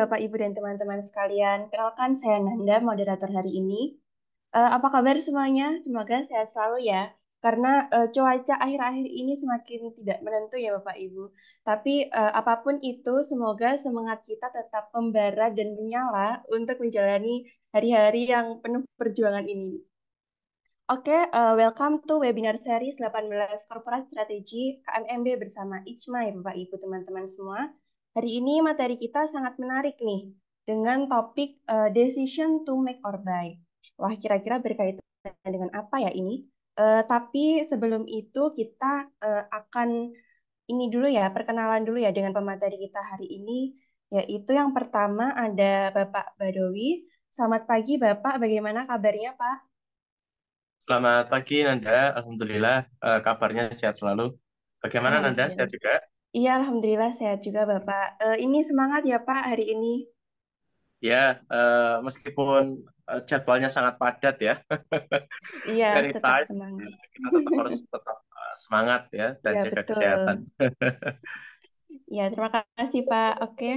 Bapak, Ibu, dan teman-teman sekalian. Kenalkan, saya Nanda, moderator hari ini. Apa kabar semuanya? Semoga sehat selalu ya. Karena cuaca akhir-akhir ini semakin tidak menentu ya Bapak, Ibu. Tapi apapun itu, semoga semangat kita tetap membara dan menyala untuk menjalani hari-hari yang penuh perjuangan ini. Oke, welcome to webinar series 18 Corporate Strategy KMMB bersama Ijma ya Bapak Ibu teman-teman semua. Hari ini materi kita sangat menarik nih dengan topik decision to make or buy. Wah, kira-kira berkaitan dengan apa ya ini? Tapi sebelum itu kita akan ini dulu ya, perkenalan dulu ya dengan pemateri kita hari ini, yaitu yang pertama ada Bapak Badowi. Selamat pagi Bapak, bagaimana kabarnya Pak? Selamat pagi Nanda, Alhamdulillah kabarnya sehat selalu. Bagaimana Nanda, Alhamdulillah. sehat juga? Iya, alhamdulillah sehat juga Bapak. Ini semangat ya Pak hari ini. Ya, meskipun jadwalnya sangat padat ya, Iya, tetap anytime semangat. kita tetap harus tetap semangat ya dan Iya, jaga kesehatan. betul. Ya, terima kasih Pak. Oke.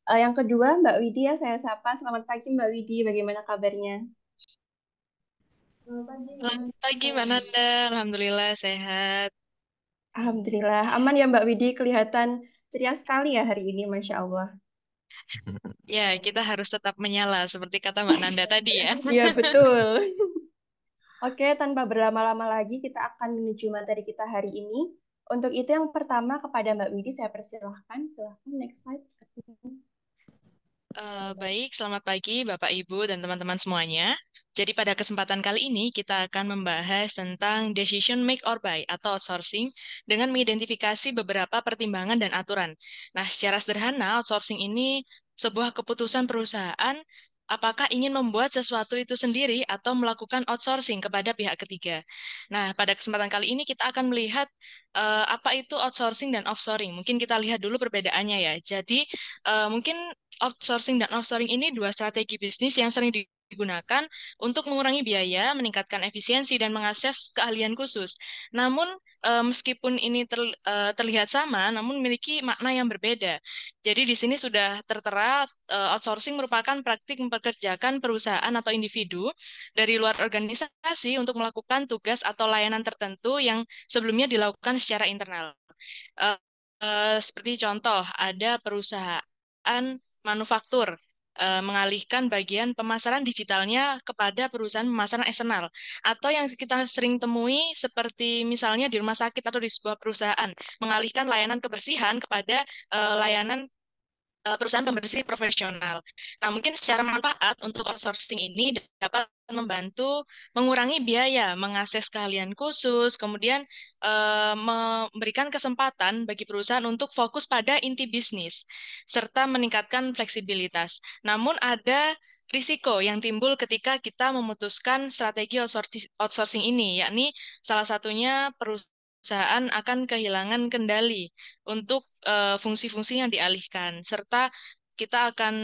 Yang kedua, Mbak Widya, saya sapa. Selamat pagi Mbak Widya, bagaimana kabarnya? Selamat pagi, Mbak Nanda. Alhamdulillah sehat. Alhamdulillah. Aman ya Mbak Widya, kelihatan ceria sekali ya hari ini, Masya Allah. Ya, kita harus tetap menyala seperti kata Mbak Nanda tadi ya. Iya, betul. Oke, tanpa berlama-lama lagi, kita akan menuju materi kita hari ini. Untuk itu yang pertama kepada Mbak Widya, saya persilahkan. Silahkan, next slide. Baik, selamat pagi Bapak, Ibu, dan teman-teman semuanya. Jadi pada kesempatan kali ini kita akan membahas tentang decision make or buy atau outsourcing dengan mengidentifikasi beberapa pertimbangan dan aturan. Nah, secara sederhana, outsourcing ini sebuah keputusan perusahaan apakah ingin membuat sesuatu itu sendiri atau melakukan outsourcing kepada pihak ketiga. Nah, pada kesempatan kali ini kita akan melihat apa itu outsourcing dan offshoring. Mungkin kita lihat dulu perbedaannya ya. Jadi, mungkin outsourcing dan offshoring ini dua strategi bisnis yang sering digunakan untuk mengurangi biaya, meningkatkan efisiensi, dan mengakses keahlian khusus. Namun, meskipun ini terlihat sama, namun memiliki makna yang berbeda. Jadi di sini sudah tertera outsourcing merupakan praktik mempekerjakan perusahaan atau individu dari luar organisasi untuk melakukan tugas atau layanan tertentu yang sebelumnya dilakukan secara internal. Eh, Seperti contoh, ada perusahaan manufaktur mengalihkan bagian pemasaran digitalnya kepada perusahaan pemasaran eksternal, atau yang kita sering temui seperti misalnya di rumah sakit atau di sebuah perusahaan mengalihkan layanan kebersihan kepada layanan perusahaan pembersih profesional. Nah, mungkin secara manfaat untuk outsourcing ini dapat membantu mengurangi biaya, mengakses keahlian khusus, kemudian memberikan kesempatan bagi perusahaan untuk fokus pada inti bisnis, serta meningkatkan fleksibilitas. Namun ada risiko yang timbul ketika kita memutuskan strategi outsourcing ini, yakni salah satunya perusahaan akan kehilangan kendali untuk fungsi-fungsi yang dialihkan, serta kita akan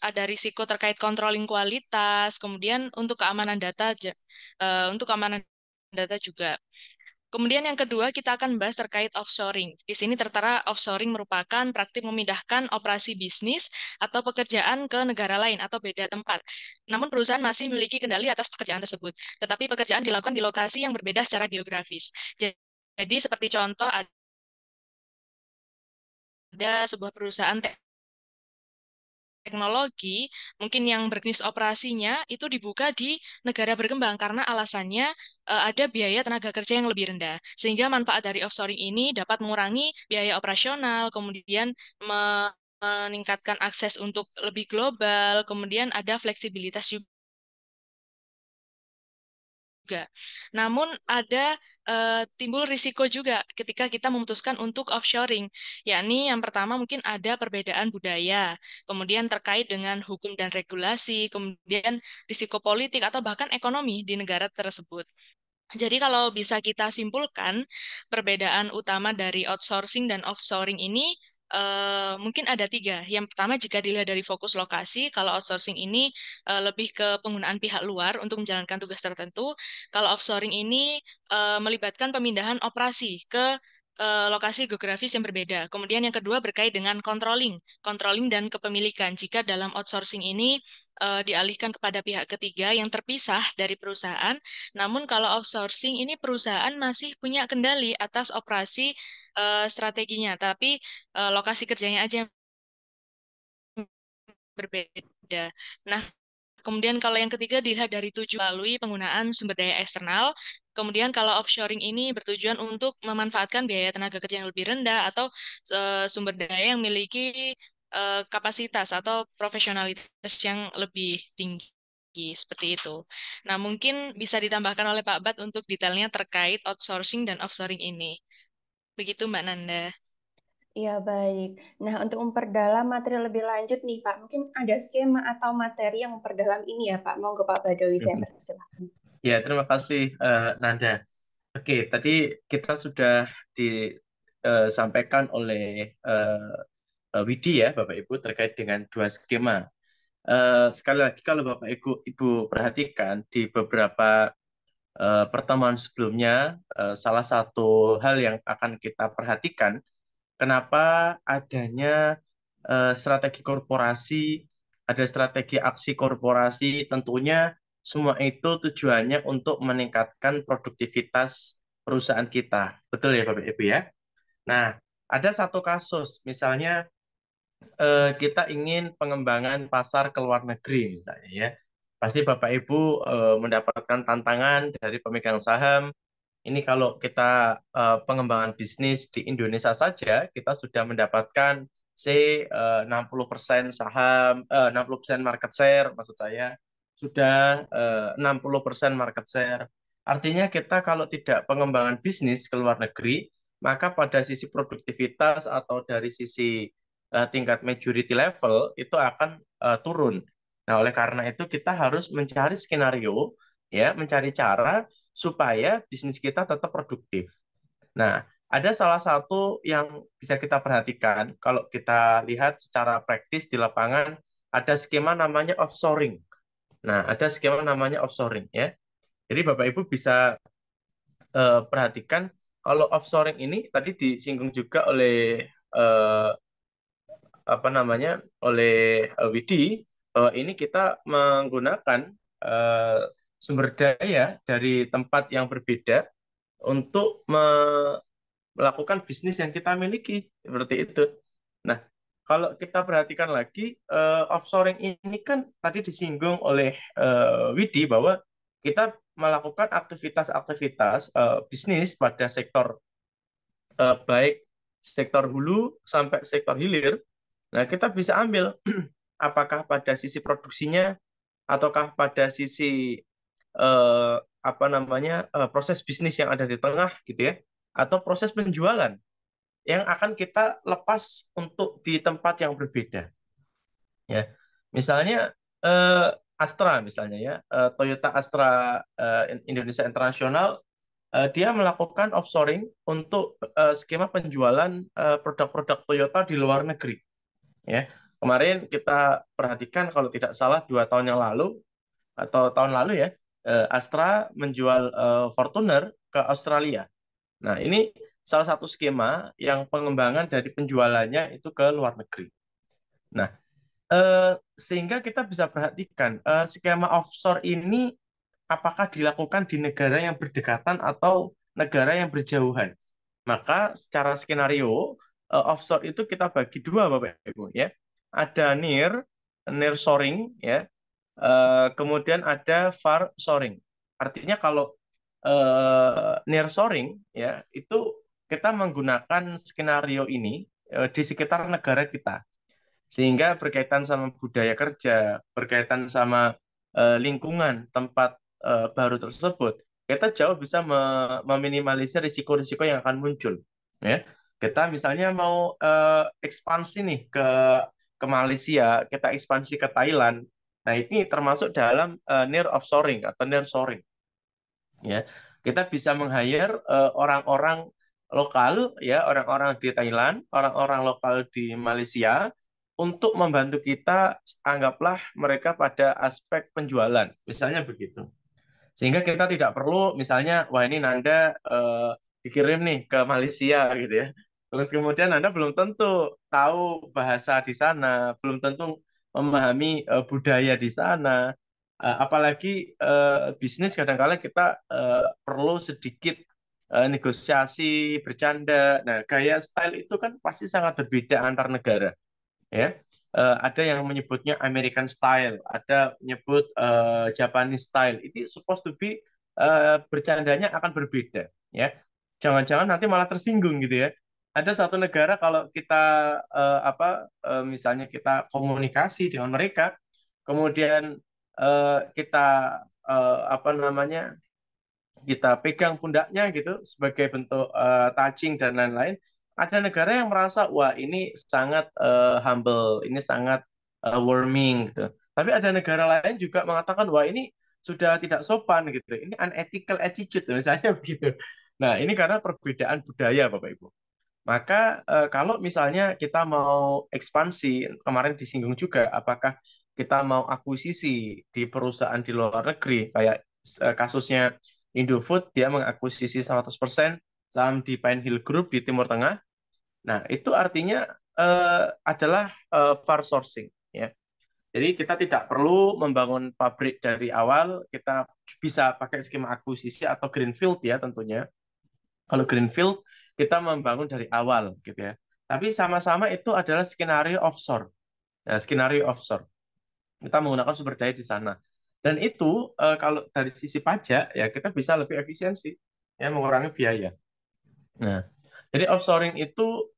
ada risiko terkait controlling kualitas, kemudian untuk keamanan data juga. Kemudian yang kedua, kita akan bahas terkait offshoring. Di sini tertera offshoring merupakan praktik memindahkan operasi bisnis atau pekerjaan ke negara lain atau beda tempat. Namun perusahaan masih memiliki kendali atas pekerjaan tersebut, tetapi pekerjaan dilakukan di lokasi yang berbeda secara geografis. Jadi seperti contoh ada sebuah perusahaan teknologi, mungkin yang bisnis operasinya itu dibuka di negara berkembang karena alasannya ada biaya tenaga kerja yang lebih rendah. Sehingga manfaat dari offshoring ini dapat mengurangi biaya operasional, kemudian meningkatkan akses untuk lebih global, kemudian ada fleksibilitas juga. Namun ada timbul risiko juga ketika kita memutuskan untuk offshoring, yakni yang pertama mungkin ada perbedaan budaya, kemudian terkait dengan hukum dan regulasi, kemudian risiko politik atau bahkan ekonomi di negara tersebut. Jadi kalau bisa kita simpulkan, perbedaan utama dari outsourcing dan offshoring ini mungkin ada tiga. Yang pertama, jika dilihat dari fokus lokasi, kalau outsourcing ini lebih ke penggunaan pihak luar untuk menjalankan tugas tertentu. Kalau offshoring ini melibatkan pemindahan operasi ke lokasi geografis yang berbeda. Kemudian yang kedua berkait dengan controlling dan kepemilikan. Jika dalam outsourcing ini dialihkan kepada pihak ketiga yang terpisah dari perusahaan, namun kalau outsourcing ini perusahaan masih punya kendali atas operasi strateginya, tapi lokasi kerjanya aja yang berbeda. Nah, kemudian kalau yang ketiga dilihat dari tujuan melalui penggunaan sumber daya eksternal. Kemudian kalau offshoring ini bertujuan untuk memanfaatkan biaya tenaga kerja yang lebih rendah atau sumber daya yang memiliki kapasitas atau profesionalitas yang lebih tinggi. Seperti itu. Nah, mungkin bisa ditambahkan oleh Pak Bat untuk detailnya terkait outsourcing dan offshoring ini. Begitu, Mbak Nanda. Iya, baik. Nah, untuk memperdalam materi lebih lanjut nih, Pak, mungkin ada skema atau materi yang memperdalam ini ya, Pak. Monggo Pak Badawi, saya persilahkan. Ya, terima kasih Nanda. Oke, tadi kita sudah disampaikan oleh Widi ya, Bapak Ibu, terkait dengan dua skema. Sekali lagi, kalau Bapak Ibu perhatikan di beberapa pertemuan sebelumnya, salah satu hal yang akan kita perhatikan, kenapa adanya strategi korporasi, ada strategi aksi korporasi, tentunya semua itu tujuannya untuk meningkatkan produktivitas perusahaan kita. Betul ya Bapak Ibu ya? Nah, ada satu kasus, misalnya kita ingin pengembangan pasar ke luar negeri misalnya ya. Pasti Bapak Ibu mendapatkan tantangan dari pemegang saham. Ini kalau kita pengembangan bisnis di Indonesia saja, kita sudah mendapatkan 60% saham, 60% market share maksud saya, sudah 60% market share. Artinya kita kalau tidak pengembangan bisnis ke luar negeri, maka pada sisi produktivitas atau dari sisi tingkat maturity level itu akan turun. Nah, oleh karena itu kita harus mencari skenario, ya, mencari cara supaya bisnis kita tetap produktif. Nah, ada salah satu yang bisa kita perhatikan kalau kita lihat secara praktis di lapangan, ada skema namanya offshoring. Nah, ada skema namanya offshoring ya. Jadi Bapak Ibu bisa perhatikan kalau offshoring ini tadi disinggung juga oleh eh, apa namanya oleh Widi, bahwa ini kita menggunakan eh, sumber daya dari tempat yang berbeda untuk melakukan bisnis yang kita miliki seperti itu. Nah, kalau kita perhatikan lagi offshoring ini kan tadi disinggung oleh Widi bahwa kita melakukan aktivitas-aktivitas bisnis pada sektor baik sektor hulu sampai sektor hilir. Nah, kita bisa ambil apakah pada sisi produksinya ataukah pada sisi apa namanya proses bisnis yang ada di tengah gitu ya, atau proses penjualan yang akan kita lepas untuk di tempat yang berbeda ya. Misalnya Astra misalnya ya, Toyota Astra Indonesia Internasional, dia melakukan offshoring untuk skema penjualan produk-produk Toyota di luar negeri ya. Kemarin kita perhatikan kalau tidak salah 2 tahun yang lalu atau tahun lalu ya, Astra menjual Fortuner ke Australia. Nah, ini salah satu skema yang pengembangan dari penjualannya itu ke luar negeri. Nah, sehingga kita bisa perhatikan skema offshore ini apakah dilakukan di negara yang berdekatan atau negara yang berjauhan. Maka secara skenario offshore itu kita bagi dua Bapak Ibu ya. Ada nearshoring ya. Kemudian ada far shoring. Artinya kalau nearshoring ya itu kita menggunakan skenario ini di sekitar negara kita, sehingga berkaitan sama budaya kerja, berkaitan sama lingkungan tempat baru tersebut, kita jauh bisa meminimalisir risiko-risiko yang akan muncul. Ya, kita misalnya mau ekspansi nih ke Malaysia, kita ekspansi ke Thailand. Nah, ini termasuk dalam near offshoring atau near shoring. Ya, kita bisa meng-hire orang-orang lokal ya, orang-orang di Thailand, orang-orang lokal di Malaysia untuk membantu kita, anggaplah mereka pada aspek penjualan, misalnya begitu. Sehingga kita tidak perlu misalnya, wah ini Nanda dikirim nih ke Malaysia gitu ya. Terus kemudian Anda belum tentu tahu bahasa di sana, belum tentu memahami budaya di sana. Apalagi bisnis kadang-kala kita perlu sedikit negosiasi, bercanda. Nah, gaya style itu kan pasti sangat berbeda antar negara, ya. Ada yang menyebutnya American style, ada menyebut Japanese style. Itu supposed to be bercandanya akan berbeda, ya. Jangan-jangan nanti malah tersinggung gitu ya. Ada satu negara kalau kita misalnya kita komunikasi dengan mereka, kemudian kita apa namanya kita pegang pundaknya gitu sebagai bentuk touching dan lain-lain. Ada negara yang merasa wah ini sangat humble, ini sangat warming gitu. Tapi ada negara lain juga mengatakan wah ini sudah tidak sopan gitu. Ini unethical attitude misalnya begitu. Nah, ini karena perbedaan budaya Bapak Ibu. Maka kalau misalnya kita mau ekspansi, kemarin disinggung juga, apakah kita mau akuisisi di perusahaan di luar negeri, kayak kasusnya Indofood, dia mengakuisisi 100% saham di Pine Hill Group di Timur Tengah. Nah, itu artinya adalah far sourcing, ya. Jadi kita tidak perlu membangun pabrik dari awal, kita bisa pakai skema akuisisi atau greenfield ya tentunya. Kalau greenfield kita membangun dari awal gitu ya. Tapi sama-sama itu adalah skenario offshore. Ya, skenario offshore. Kita menggunakan sumber daya di sana. Dan itu kalau dari sisi pajak ya kita bisa lebih efisiensi ya mengurangi biaya. Nah, jadi offshoring itu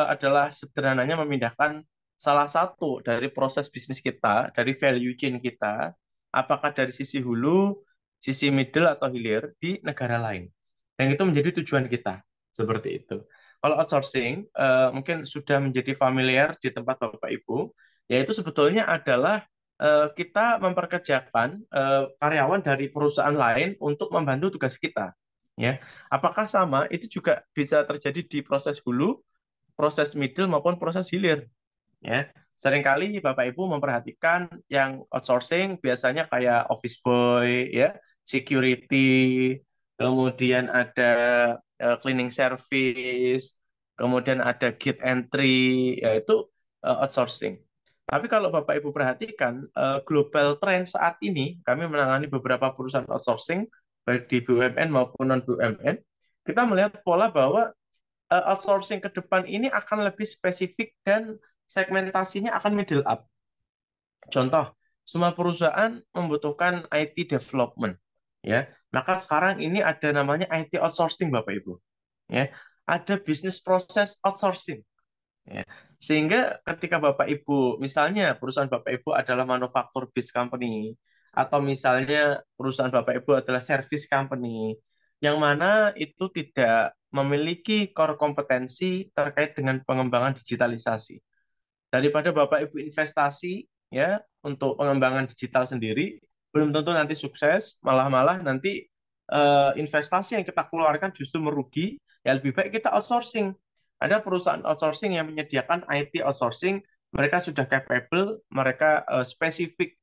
adalah sederhananya memindahkan salah satu dari proses bisnis kita, dari value chain kita, apakah dari sisi hulu, sisi middle atau hilir di negara lain. Dan itu menjadi tujuan kita, seperti itu. Kalau outsourcing, mungkin sudah menjadi familiar di tempat Bapak Ibu, yaitu sebetulnya adalah kita memperkerjakan karyawan dari perusahaan lain untuk membantu tugas kita. Ya, apakah sama? Itu juga bisa terjadi di proses hulu, proses middle maupun proses hilir. Ya, seringkali Bapak Ibu memperhatikan yang outsourcing biasanya kayak office boy, ya, security, kemudian ada cleaning service, kemudian ada gate entry, yaitu outsourcing. Tapi kalau Bapak Ibu perhatikan global trend saat ini, kami menangani beberapa perusahaan outsourcing baik di BUMN maupun non BUMN, kita melihat pola bahwa outsourcing ke depan ini akan lebih spesifik dan segmentasinya akan middle up. Contoh, semua perusahaan membutuhkan IT development, ya. Maka sekarang ini ada namanya IT outsourcing, Bapak Ibu. Ya, ada business process outsourcing. Ya. Sehingga ketika Bapak Ibu, misalnya perusahaan Bapak Ibu adalah manufaktur based company, atau misalnya perusahaan Bapak Ibu adalah service company, yang mana itu tidak memiliki core kompetensi terkait dengan pengembangan digitalisasi. Daripada Bapak Ibu investasi ya untuk pengembangan digital sendiri, belum tentu nanti sukses, malah nanti investasi yang kita keluarkan justru merugi, ya lebih baik kita outsourcing. Ada perusahaan outsourcing yang menyediakan IT outsourcing, mereka sudah capable, mereka spesifik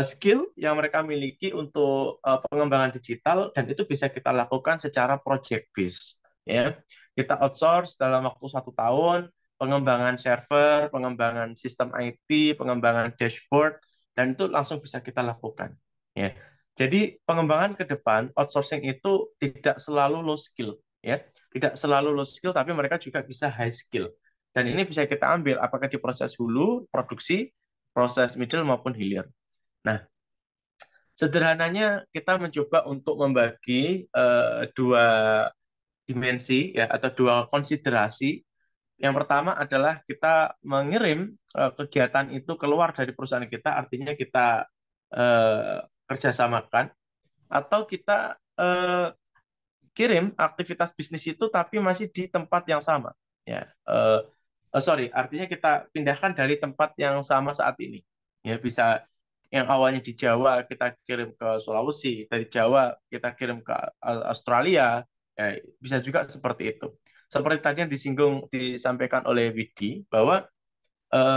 skill yang mereka miliki untuk pengembangan digital dan itu bisa kita lakukan secara project based. Ya, kita outsource dalam waktu 1 tahun, pengembangan server, pengembangan sistem IT, pengembangan dashboard, dan itu langsung bisa kita lakukan. Ya, jadi pengembangan ke depan outsourcing itu tidak selalu low skill, ya, tidak selalu low skill, tapi mereka juga bisa high skill. Dan ini bisa kita ambil apakah di proses hulu, produksi, proses middle maupun hilir. Nah, sederhananya kita mencoba untuk membagi dua dimensi ya atau dua konsiderasi. Yang pertama adalah kita mengirim kegiatan itu keluar dari perusahaan kita, artinya kita kerjasamakan, atau kita kirim aktivitas bisnis itu tapi masih di tempat yang sama. Ya, sorry, artinya kita pindahkan dari tempat yang sama saat ini. Ya, bisa yang awalnya di Jawa kita kirim ke Sulawesi, dari Jawa kita kirim ke Australia, ya, bisa juga seperti itu. Seperti tadi yang disampaikan oleh Widi, bahwa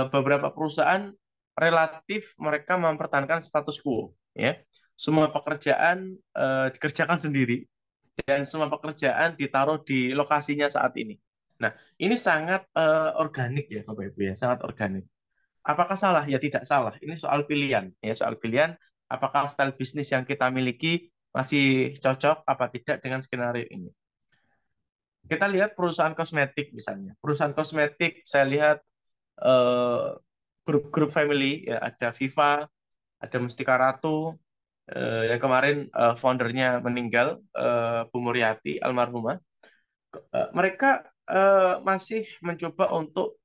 beberapa perusahaan relatif mereka mempertahankan status quo, ya. Semua pekerjaan dikerjakan sendiri dan semua pekerjaan ditaruh di lokasinya saat ini. Nah, ini sangat organik ya Bapak Ibu ya, sangat organik. Apakah salah? Ya tidak salah. Ini soal pilihan ya, soal pilihan apakah style bisnis yang kita miliki masih cocok apa tidak dengan skenario ini. Kita lihat perusahaan kosmetik misalnya. Perusahaan kosmetik saya lihat eh, grup-grup family ya, ada Viva, ada Mustika Ratu, yang kemarin foundernya meninggal, Bu Muriati almarhumah. Mereka masih mencoba untuk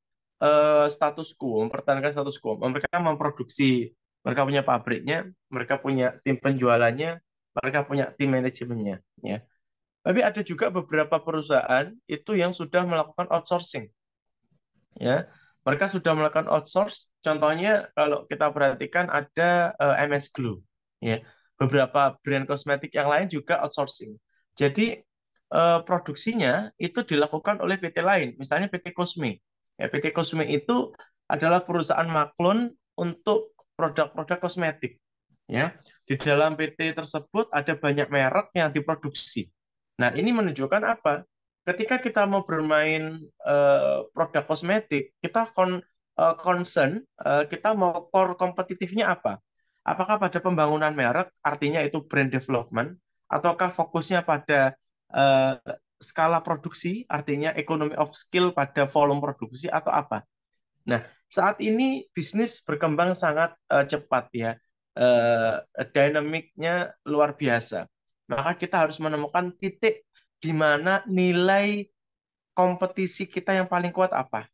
status quo, mempertahankan status quo. Mereka memproduksi, mereka punya pabriknya, mereka punya tim penjualannya, mereka punya tim manajemennya. Ya. Tapi ada juga beberapa perusahaan itu yang sudah melakukan outsourcing. Ya, mereka sudah melakukan outsource. Contohnya kalau kita perhatikan ada MS Glow. Ya, beberapa brand kosmetik yang lain juga outsourcing. Jadi produksinya itu dilakukan oleh PT lain, misalnya PT Cosme. Ya, PT Cosme itu adalah perusahaan maklun untuk produk-produk kosmetik. Ya, di dalam PT tersebut ada banyak merek yang diproduksi. Nah, ini menunjukkan apa? Ketika kita mau bermain produk kosmetik, kita concern, kita mau core kompetitifnya apa? Apakah pada pembangunan merek, artinya itu brand development, ataukah fokusnya pada eh, skala produksi, artinya economy of skill pada volume produksi, atau apa? Nah, saat ini bisnis berkembang sangat cepat ya, dinamiknya luar biasa. Maka kita harus menemukan titik di mana nilai kompetisi kita yang paling kuat apa.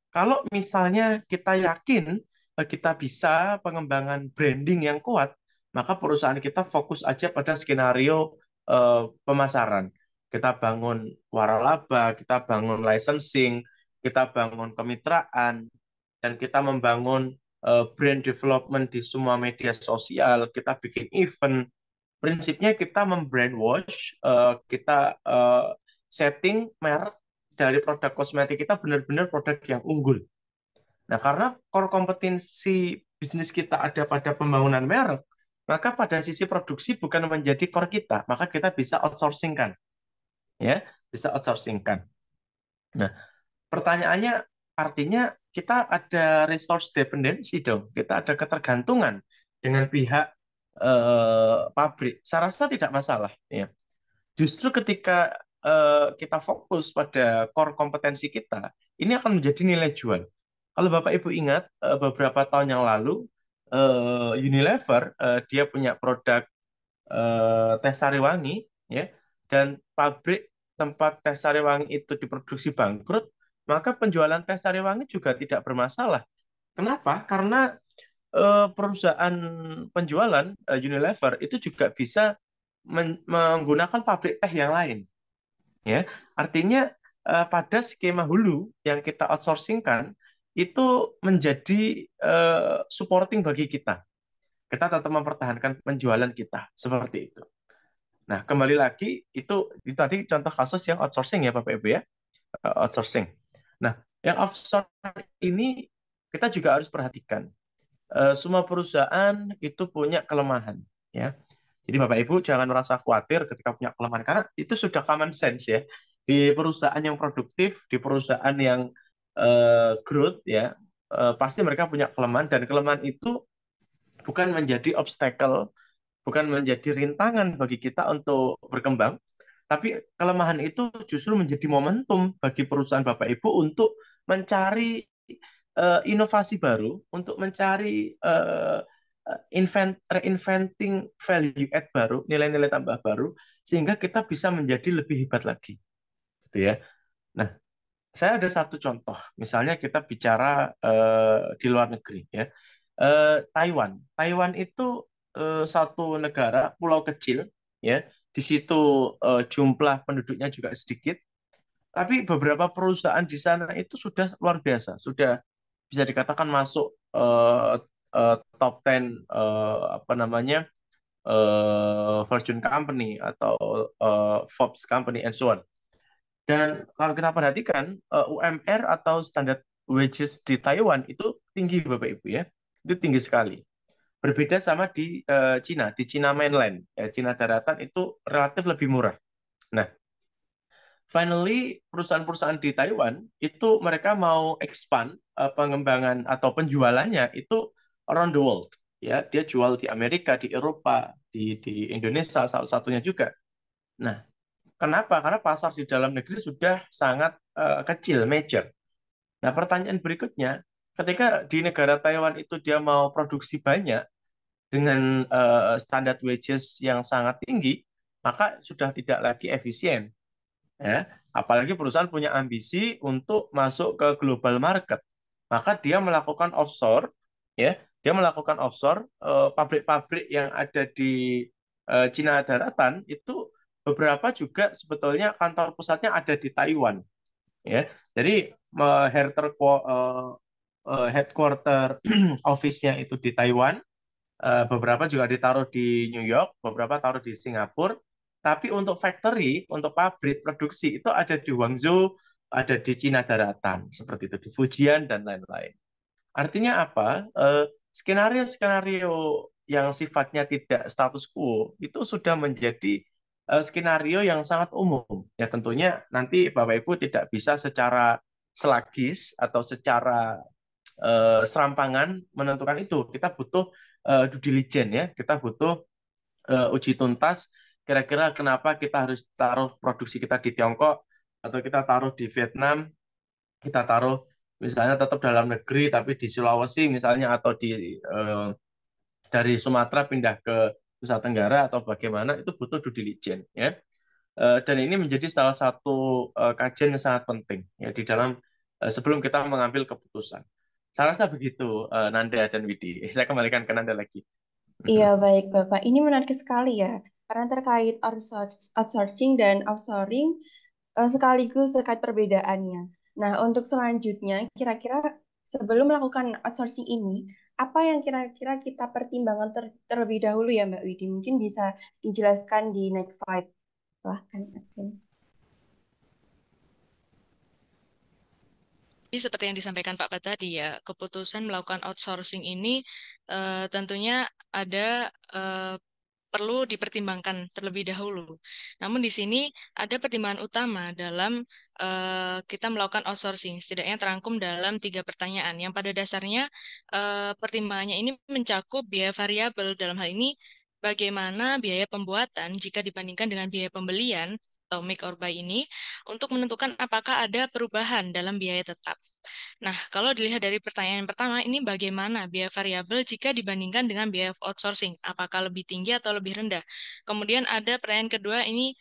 Kalau misalnya kita yakin kita bisa pengembangan branding yang kuat, maka perusahaan kita fokus aja pada skenario pemasaran. Kita bangun waralaba, kita bangun licensing, kita bangun kemitraan, dan kita membangun brand development di semua media sosial, kita bikin event. Prinsipnya kita membrandwash, kita setting merek dari produk kosmetik kita benar-benar produk yang unggul. Nah, karena core kompetensi bisnis kita ada pada pembangunan merek, maka pada sisi produksi bukan menjadi core kita, maka kita bisa outsourcingkan, ya, bisa outsourcingkan. Nah, pertanyaannya artinya kita ada resource dependency dong, kita ada ketergantungan dengan pihak pabrik. Saya rasa tidak masalah, ya. Justru ketika kita fokus pada core kompetensi kita, ini akan menjadi nilai jual. Kalau Bapak Ibu ingat, beberapa tahun yang lalu, Unilever, dia punya produk teh sariwangi, ya, dan pabrik tempat teh sariwangi itu diproduksi bangkrut, maka penjualan teh sariwangi juga tidak bermasalah. Kenapa? Karena perusahaan penjualan Unilever itu juga bisa menggunakan pabrik teh yang lain. Ya, artinya pada skema hulu yang kita outsourcingkan itu menjadi supporting bagi kita. Kita tetap mempertahankan penjualan kita seperti itu. Nah, kembali lagi itu tadi contoh kasus yang outsourcing ya Bapak Ibu ya, outsourcing. Nah, yang offshore ini kita juga harus perhatikan. Semua perusahaan itu punya kelemahan ya. Jadi Bapak Ibu jangan merasa khawatir ketika punya kelemahan karena itu sudah common sense ya. Di perusahaan yang produktif, di perusahaan yang growth ya, pasti mereka punya kelemahan dan kelemahan itu bukan menjadi obstacle, bukan menjadi rintangan bagi kita untuk berkembang, tapi kelemahan itu justru menjadi momentum bagi perusahaan Bapak Ibu untuk mencari inovasi baru, untuk mencari reinventing value add baru, nilai-nilai tambah baru, sehingga kita bisa menjadi lebih hebat lagi, gitu ya. Nah, saya ada satu contoh, misalnya kita bicara di luar negeri, ya. Taiwan, Taiwan itu satu negara pulau kecil, ya. Di situ jumlah penduduknya juga sedikit, tapi beberapa perusahaan di sana itu sudah luar biasa, sudah bisa dikatakan masuk top 10 apa namanya Fortune Company atau Forbes Company and so on. Dan kalau kita perhatikan UMR atau standar wages di Taiwan itu tinggi Bapak Ibu ya, itu tinggi sekali. Berbeda sama di Cina mainland, Cina daratan itu relatif lebih murah. Nah, finally perusahaan-perusahaan di Taiwan itu mereka mau expand pengembangan atau penjualannya itu around the world. Ya, dia jual di Amerika, di Eropa, di Indonesia salah satunya juga. Nah, kenapa? Karena pasar di dalam negeri sudah sangat kecil, major. Nah, pertanyaan berikutnya, ketika di negara Taiwan itu dia mau produksi banyak dengan standar wages yang sangat tinggi, maka sudah tidak lagi efisien. Ya, apalagi perusahaan punya ambisi untuk masuk ke global market, maka dia melakukan offshore, ya, dia melakukan offshore pabrik-pabrik yang ada di Cina Daratan itu beberapa juga sebetulnya kantor pusatnya ada di Taiwan, ya. Jadi headquarter office-nya itu di Taiwan, beberapa juga ditaruh di New York, beberapa taruh di Singapura. Tapi untuk factory, untuk pabrik produksi itu ada di Guangzhou, ada di Cina Daratan, seperti itu di Fujian dan lain-lain. Artinya apa? Skenario-skenario yang sifatnya tidak status quo itu sudah menjadi skenario yang sangat umum. Ya tentunya nanti Bapak Ibu tidak bisa secara selagis atau secara serampangan menentukan itu. Kita butuh due diligence ya, kita butuh uji tuntas. Kira-kira kenapa kita harus taruh produksi kita di Tiongkok atau kita taruh di Vietnam, kita taruh misalnya tetap dalam negeri tapi di Sulawesi misalnya atau dari Sumatera pindah ke Nusa Tenggara atau bagaimana itu butuh due diligence ya. Dan ini menjadi salah satu kajian yang sangat penting ya di dalam sebelum kita mengambil keputusan. Saya rasa begitu, Nanda dan Widi. Saya kembalikan ke Nanda lagi. Iya, baik Bapak. Ini menarik sekali ya, karena terkait outsourcing dan offshoring sekaligus terkait perbedaannya. Nah, untuk selanjutnya, kira-kira sebelum melakukan outsourcing ini, apa yang kira-kira kita pertimbangkan terlebih dahulu ya Mbak Widi? Mungkin bisa dijelaskan di next slide. Silahkan, Admin. Jadi seperti yang disampaikan Pak Pat tadi ya, keputusan melakukan outsourcing ini tentunya ada perlu dipertimbangkan terlebih dahulu. Namun di sini ada pertimbangan utama dalam kita melakukan outsourcing, setidaknya terangkum dalam 3 pertanyaan. Yang pada dasarnya pertimbangannya ini mencakup biaya variabel, dalam hal ini bagaimana biaya pembuatan jika dibandingkan dengan biaya pembelian atau make or buy ini untuk menentukan apakah ada perubahan dalam biaya tetap. Nah, kalau dilihat dari pertanyaan yang pertama, ini bagaimana biaya variabel jika dibandingkan dengan biaya outsourcing? Apakah lebih tinggi atau lebih rendah? Kemudian ada pertanyaan kedua, ini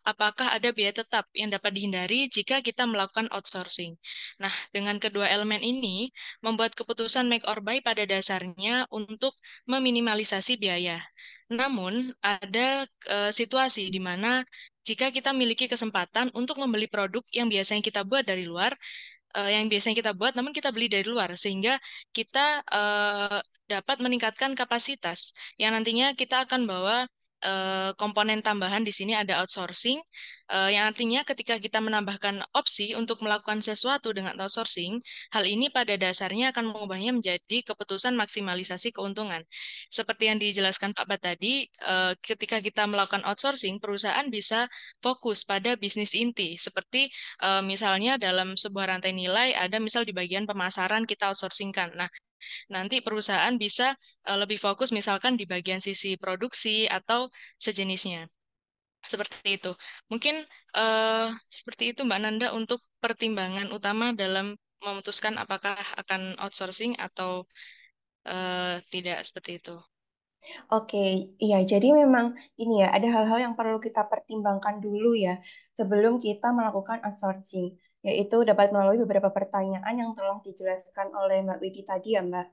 apakah ada biaya tetap yang dapat dihindari jika kita melakukan outsourcing? Nah, dengan kedua elemen ini, membuat keputusan make or buy pada dasarnya untuk meminimalisasi biaya. Namun, ada situasi di mana jika kita memiliki kesempatan untuk membeli produk yang biasanya kita buat dari luar, yang biasanya kita buat, namun kita beli dari luar, sehingga kita dapat meningkatkan kapasitas. Yang nantinya kita akan bawa komponen tambahan di sini ada outsourcing, yang artinya ketika kita menambahkan opsi untuk melakukan sesuatu dengan outsourcing, hal ini pada dasarnya akan mengubahnya menjadi keputusan maksimalisasi keuntungan. Seperti yang dijelaskan Pak Bat tadi, ketika kita melakukan outsourcing, perusahaan bisa fokus pada bisnis inti, seperti misalnya dalam sebuah rantai nilai ada misal di bagian pemasaran kita outsourcingkan. Nah, nanti perusahaan bisa lebih fokus misalkan di bagian sisi produksi atau sejenisnya. Seperti itu. Mungkin seperti itu Mbak Nanda untuk pertimbangan utama dalam memutuskan apakah akan outsourcing atau tidak seperti itu. Oke, iya. Jadi memang ini ya, ada hal-hal yang perlu kita pertimbangkan dulu ya sebelum kita melakukan outsourcing, yaitu dapat melalui beberapa pertanyaan yang telah dijelaskan oleh Mbak Widi tadi ya, Mbak.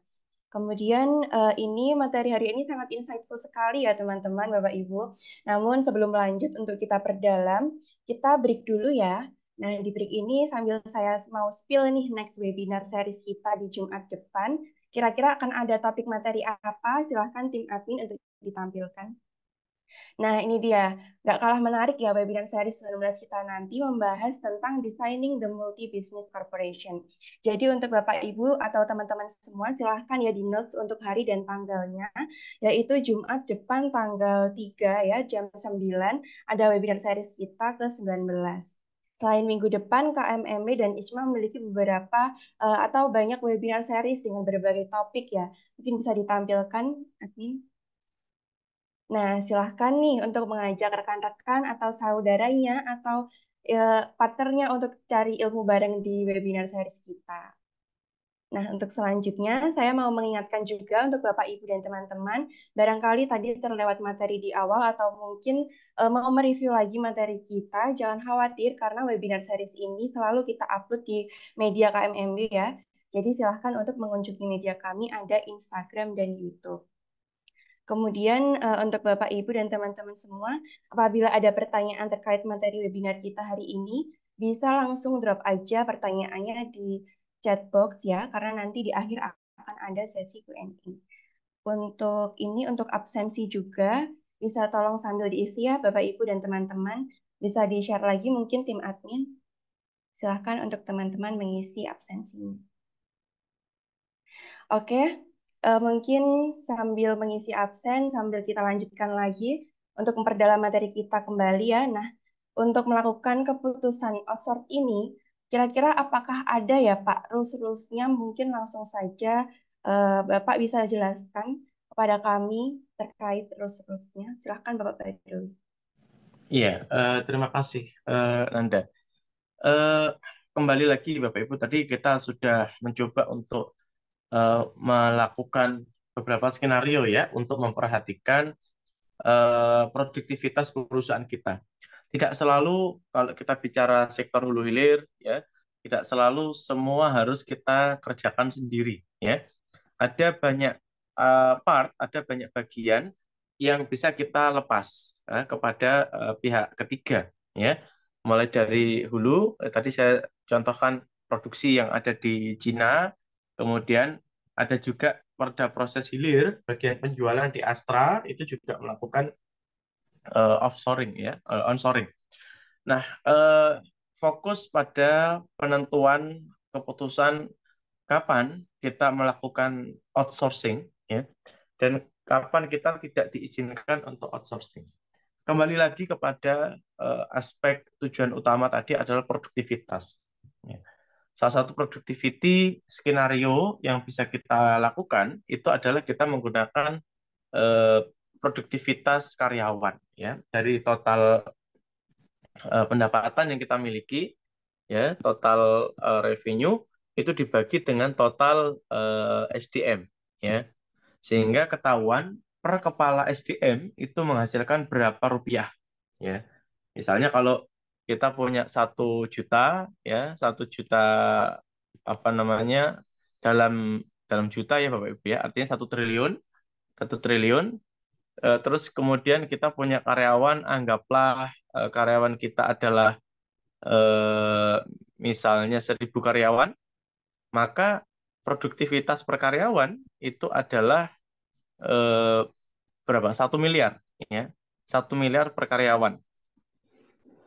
Kemudian ini materi hari ini sangat insightful sekali ya teman-teman, Bapak Ibu. Namun sebelum lanjut untuk kita perdalam, kita break dulu ya. Nah, di break ini sambil saya mau spill nih next webinar series kita di Jumat depan, kira-kira akan ada topik materi apa? Silahkan tim admin untuk ditampilkan. Nah, ini dia. Nggak kalah menarik ya, webinar seri 19 kita nanti membahas tentang Designing the Multi-Business Corporation. Jadi untuk Bapak, Ibu, atau teman-teman semua, silahkan ya di notes untuk hari dan tanggalnya, yaitu Jumat depan tanggal 3 ya, jam 9, ada webinar series kita ke-19. Selain minggu depan, KMMB dan ISMA memiliki beberapa atau banyak webinar series dengan berbagai topik ya. Mungkin bisa ditampilkan, admin. Nah, silahkan nih untuk mengajak rekan-rekan atau saudaranya atau partnernya untuk cari ilmu bareng di webinar series kita. Nah, untuk selanjutnya, saya mau mengingatkan juga untuk Bapak, Ibu, dan teman-teman, barangkali tadi terlewat materi di awal atau mungkin mau mereview lagi materi kita, jangan khawatir karena webinar series ini selalu kita upload di media KMMB ya. Jadi silahkan untuk mengunjungi media kami, ada Instagram dan YouTube. Kemudian untuk Bapak, Ibu, dan teman-teman semua, apabila ada pertanyaan terkait materi webinar kita hari ini, bisa langsung drop aja pertanyaannya di chat box ya, karena nanti di akhir akan ada sesi Q&A. Untuk ini, untuk absensi juga, bisa tolong sambil diisi ya Bapak, Ibu, dan teman-teman. Bisa di-share lagi mungkin tim admin. Silahkan untuk teman-teman mengisi absensinya. Oke, mungkin sambil mengisi absen, sambil kita lanjutkan lagi untuk memperdalam materi kita kembali ya. Nah, untuk melakukan keputusan outsource ini, kira-kira apakah ada ya Pak rules-rulesnya? Mungkin langsung saja Bapak bisa jelaskan kepada kami terkait rules-rulesnya. Silahkan Bapak Badrul. Iya, terima kasih Nanda. Eh, Kembali lagi Bapak Ibu, tadi kita sudah mencoba untuk melakukan beberapa skenario ya untuk memperhatikan produktivitas perusahaan kita. Tidak selalu kalau kita bicara sektor hulu hilir ya, tidak selalu semua harus kita kerjakan sendiri ya. Ada banyak ada banyak bagian yang bisa kita lepas kepada pihak ketiga ya. Mulai dari hulu, tadi saya contohkan produksi yang ada di Cina, kemudian ada juga pada proses hilir, bagian penjualan di Astra itu juga melakukan offshoring ya, onshoring. Nah, fokus pada penentuan keputusan kapan kita melakukan outsourcing ya, dan kapan kita tidak diizinkan untuk outsourcing. Kembali lagi kepada aspek tujuan utama tadi adalah produktivitas. Ya. Salah satu productivity skenario yang bisa kita lakukan itu adalah kita menggunakan eh, produktivitas karyawan ya, dari total pendapatan yang kita miliki ya, total revenue itu dibagi dengan total SDM ya, sehingga ketahuan per kepala SDM itu menghasilkan berapa rupiah ya. Misalnya kalau kita punya 1 juta ya, 1 juta apa namanya, dalam dalam juta ya Bapak Ibu ya, artinya 1 triliun, 1 triliun. Terus kemudian kita punya karyawan, anggaplah karyawan kita adalah eh, misalnya 1.000 karyawan, maka produktivitas per karyawan itu adalah eh, berapa? 1 miliar, ya, 1 miliar per karyawan.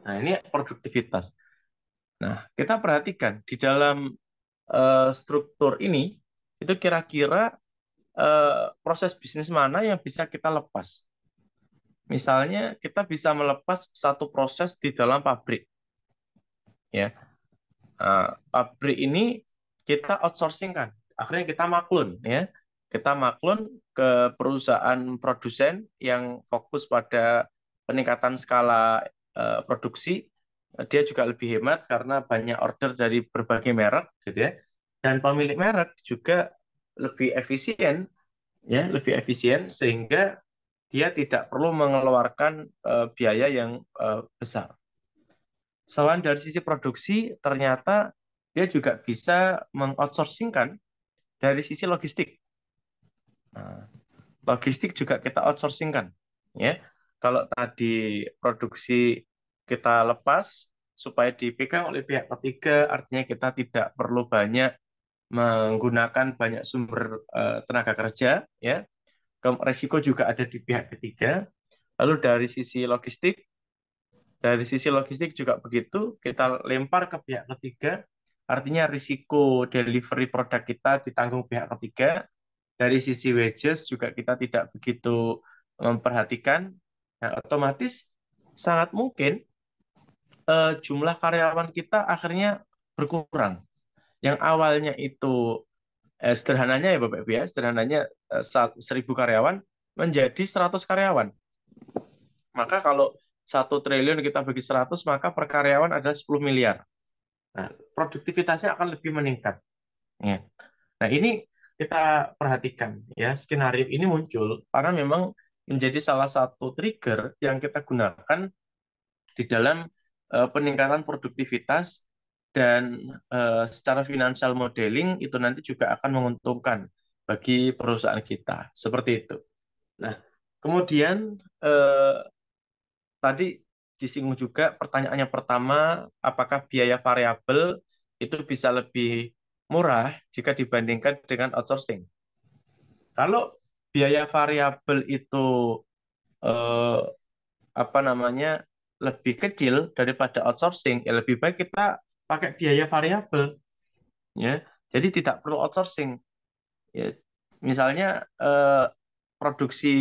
Nah, ini produktivitas. Nah, kita perhatikan di dalam struktur ini itu kira-kira proses bisnis mana yang bisa kita lepas. Misalnya kita bisa melepas satu proses di dalam pabrik, ya. Nah, pabrik ini kita outsourcing kan, akhirnya kita maklun ya, kita maklun ke perusahaan produsen yang fokus pada peningkatan skala produksi. Dia juga lebih hemat karena banyak order dari berbagai merek gitu ya, dan pemilik merek juga lebih efisien ya, lebih efisien sehingga dia tidak perlu mengeluarkan biaya yang besar. Selain dari sisi produksi, ternyata dia juga bisa mengoutsourcingkan dari sisi logistik. Nah, logistik juga kita outsourcingkan, ya. Kalau tadi produksi kita lepas supaya dipegang oleh pihak ketiga, artinya kita tidak perlu banyak menggunakan banyak sumber tenaga kerja, ya. Resiko juga ada di pihak ketiga. Lalu dari sisi logistik juga begitu, kita lempar ke pihak ketiga, artinya risiko delivery produk kita ditanggung pihak ketiga. Dari sisi wages juga kita tidak begitu memperhatikan. Nah, otomatis sangat mungkin jumlah karyawan kita akhirnya berkurang. Yang awalnya itu sederhananya ya Bapak Ibu ya, sederhananya 1.000 karyawan menjadi 100 karyawan. Maka kalau 1 triliun kita bagi 100, maka per karyawan adalah 10 miliar. Nah, produktivitasnya akan lebih meningkat. Ya. Nah, ini kita perhatikan ya, skenario ini muncul karena memang menjadi salah satu trigger yang kita gunakan di dalam peningkatan produktivitas dan secara financial modeling itu nanti juga akan menguntungkan bagi perusahaan kita. Seperti itu. Nah, kemudian tadi disinggung juga pertanyaannya pertama, apakah biaya variabel itu bisa lebih murah jika dibandingkan dengan outsourcing? Kalau biaya variabel itu eh, apa namanya lebih kecil daripada outsourcing, ya lebih baik kita pakai biaya variabel, ya. Jadi tidak perlu outsourcing. Ya, misalnya produksi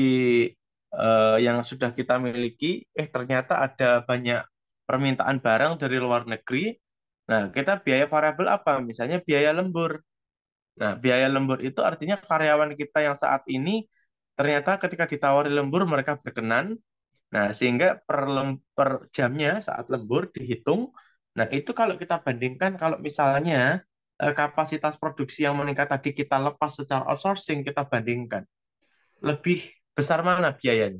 yang sudah kita miliki, ternyata ada banyak permintaan barang dari luar negeri. Nah, kita biaya variabel apa? Misalnya biaya lembur. Nah, biaya lembur itu artinya karyawan kita yang saat ini ternyata ketika ditawari lembur mereka berkenan. Nah, sehingga per jamnya saat lembur dihitung. Nah, itu kalau kita bandingkan kalau misalnya kapasitas produksi yang meningkat tadi kita lepas secara outsourcing, kita bandingkan. Lebih besar mana biayanya?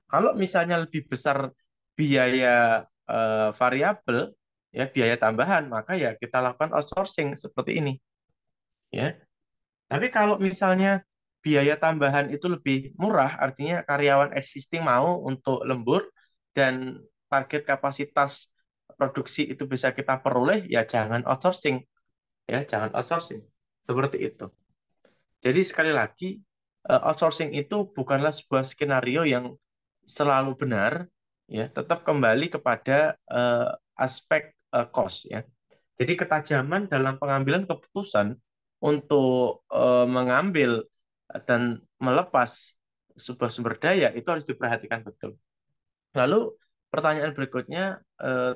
Kalau misalnya lebih besar biaya variabel, ya biaya tambahan, maka ya kita lakukan outsourcing seperti ini. Ya, tapi kalau misalnya biaya tambahan itu lebih murah, artinya karyawan existing mau untuk lembur dan target kapasitas produksi itu bisa kita peroleh, ya jangan outsourcing, ya jangan outsourcing. Seperti itu. Jadi sekali lagi outsourcing itu bukanlah sebuah skenario yang selalu benar, ya tetap kembali kepada aspek cost ya. Jadi ketajaman dalam pengambilan keputusan untuk mengambil dan melepas sebuah sumber daya itu harus diperhatikan betul. Lalu pertanyaan berikutnya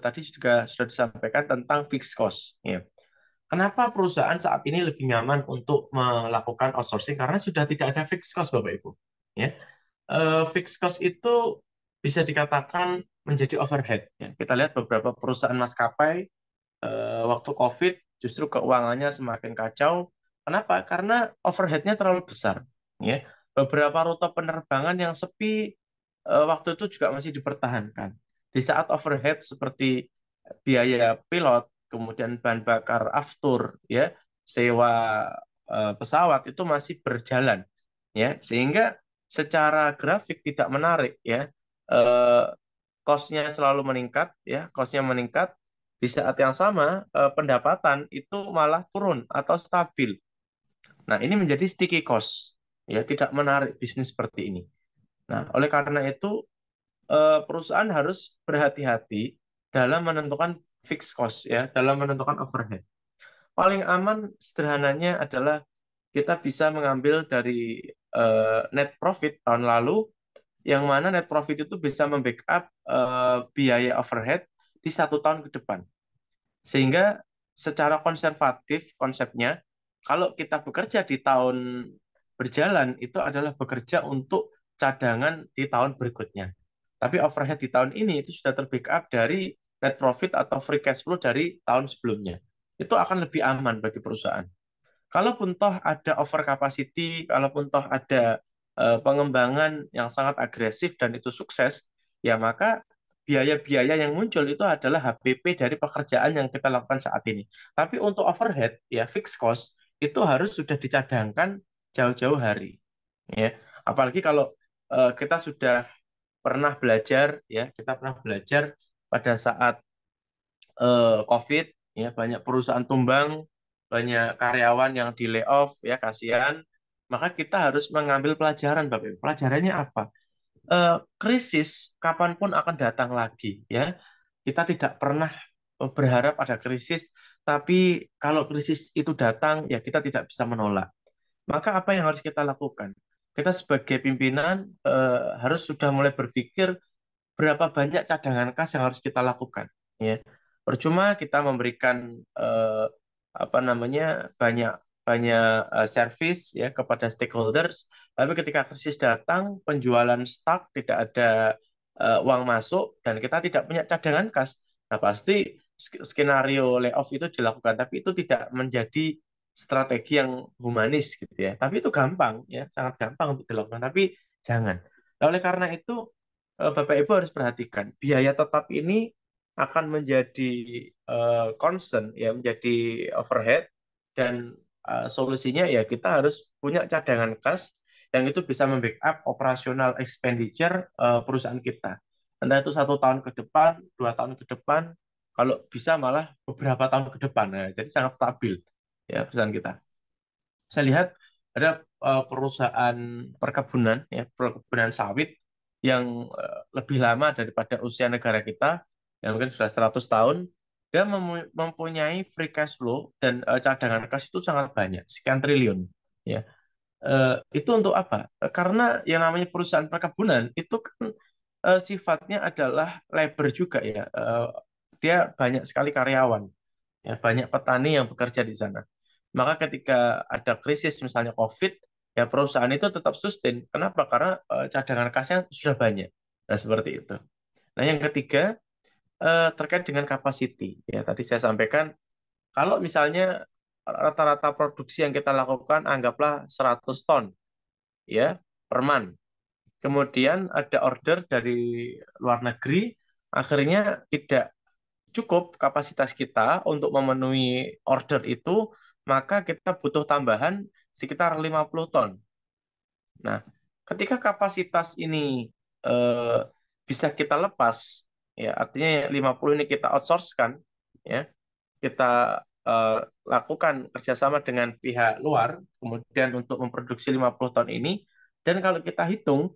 tadi juga sudah disampaikan tentang fixed cost. Ya. Kenapa perusahaan saat ini lebih nyaman untuk melakukan outsourcing? Karena sudah tidak ada fixed cost, Bapak Ibu. Ya. Fixed cost itu bisa dikatakan menjadi overhead. Ya. Kita lihat beberapa perusahaan maskapai waktu COVID justru keuangannya semakin kacau. Kenapa? Karena overhead-nya terlalu besar. Ya. Beberapa rute penerbangan yang sepi waktu itu juga masih dipertahankan. Di saat overhead seperti biaya pilot, kemudian bahan bakar aftur, ya, sewa pesawat itu masih berjalan, ya, sehingga secara grafik tidak menarik, ya, eh, cost-nya selalu meningkat, ya, cost-nya meningkat. Di saat yang sama pendapatan itu malah turun atau stabil. Nah, ini menjadi sticky cost, ya, tidak menarik bisnis seperti ini. Nah, oleh karena itu perusahaan harus berhati-hati dalam menentukan fixed cost ya, dalam menentukan overhead. Paling aman sederhananya adalah kita bisa mengambil dari net profit tahun lalu, yang mana net profit itu bisa membackup biaya overhead di 1 tahun ke depan. Sehingga secara konservatif konsepnya, kalau kita bekerja di tahun berjalan, itu adalah bekerja untuk cadangan di tahun berikutnya. Tapi overhead di tahun ini itu sudah terbackup dari net profit atau free cash flow dari tahun sebelumnya. Itu akan lebih aman bagi perusahaan. Kalaupun toh ada over capacity, kalaupun toh ada pengembangan yang sangat agresif dan itu sukses, ya maka biaya-biaya yang muncul itu adalah HPP dari pekerjaan yang kita lakukan saat ini. Tapi untuk overhead, ya fixed cost, itu harus sudah dicadangkan jauh-jauh hari. Ya. Apalagi kalau kita sudah pernah belajar, ya kita pernah belajar pada saat COVID, ya banyak perusahaan tumbang, banyak karyawan yang di layoff, ya kasihan. Maka kita harus mengambil pelajaran, Bapak Ibu. Pelajarannya apa? krisis kapanpun akan datang lagi, ya. Kita tidak pernah berharap ada krisis, tapi kalau krisis itu datang, ya kita tidak bisa menolak. Maka apa yang harus kita lakukan? Kita sebagai pimpinan harus sudah mulai berpikir berapa banyak cadangan kas yang harus kita lakukan. Ya, percuma kita memberikan apa namanya banyak banyak service ya kepada stakeholders, tapi ketika krisis datang, penjualan stock tidak ada uang masuk dan kita tidak punya cadangan kas, nah pasti skenario layoff itu dilakukan, tapi itu tidak menjadi strategi yang humanis gitu ya. Tapi itu gampang ya, sangat gampang untuk dilakukan. Tapi jangan. Nah, oleh karena itu Bapak Ibu harus perhatikan biaya tetap ini akan menjadi concern ya, menjadi overhead dan solusinya ya kita harus punya cadangan kas yang itu bisa membackup operasional expenditure perusahaan kita. Entah itu 1 tahun ke depan, 2 tahun ke depan, kalau bisa malah beberapa tahun ke depan. Nah, jadi sangat stabil ya perusahaan kita. Saya lihat ada perusahaan perkebunan ya, perkebunan sawit yang lebih lama daripada usia negara kita yang mungkin sudah 100 tahun, dia mempunyai free cash flow dan cadangan kas itu sangat banyak, sekian triliun ya. Itu untuk apa? Karena yang namanya perusahaan perkebunan itu kan sifatnya adalah labor juga ya. Dia banyak sekali karyawan ya, banyak petani yang bekerja di sana. Maka ketika ada krisis misalnya COVID, ya perusahaan itu tetap sustain. Kenapa? Karena cadangan kasnya sudah banyak. Nah, seperti itu. Nah, yang ketiga terkait dengan capacity. Ya, tadi saya sampaikan kalau misalnya rata-rata produksi yang kita lakukan anggaplah 100 ton ya per month. Kemudian ada order dari luar negeri, akhirnya tidak cukup kapasitas kita untuk memenuhi order itu, maka kita butuh tambahan sekitar 50 ton. Nah, ketika kapasitas ini eh, bisa kita lepas, ya artinya 50 ini kita outsource kan, ya kita lakukan kerjasama dengan pihak luar, kemudian untuk memproduksi 50 ton ini, dan kalau kita hitung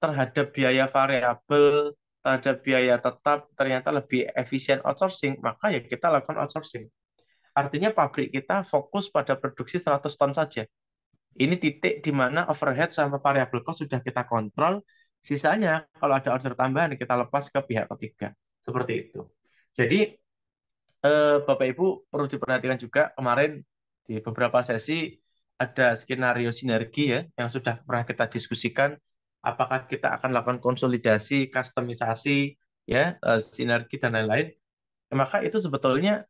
terhadap biaya variabel, terhadap biaya tetap, ternyata lebih efisien outsourcing, maka ya kita lakukan outsourcing. Artinya pabrik kita fokus pada produksi 100 ton saja. Ini titik di mana overhead sama variabel cost sudah kita kontrol, sisanya kalau ada order tambahan kita lepas ke pihak ketiga. Seperti itu. Jadi Bapak Ibu perlu diperhatikan juga kemarin di beberapa sesi ada skenario sinergi ya yang sudah pernah kita diskusikan. Apakah kita akan lakukan konsolidasi, kustomisasi, ya sinergi dan lain-lain. Maka itu sebetulnya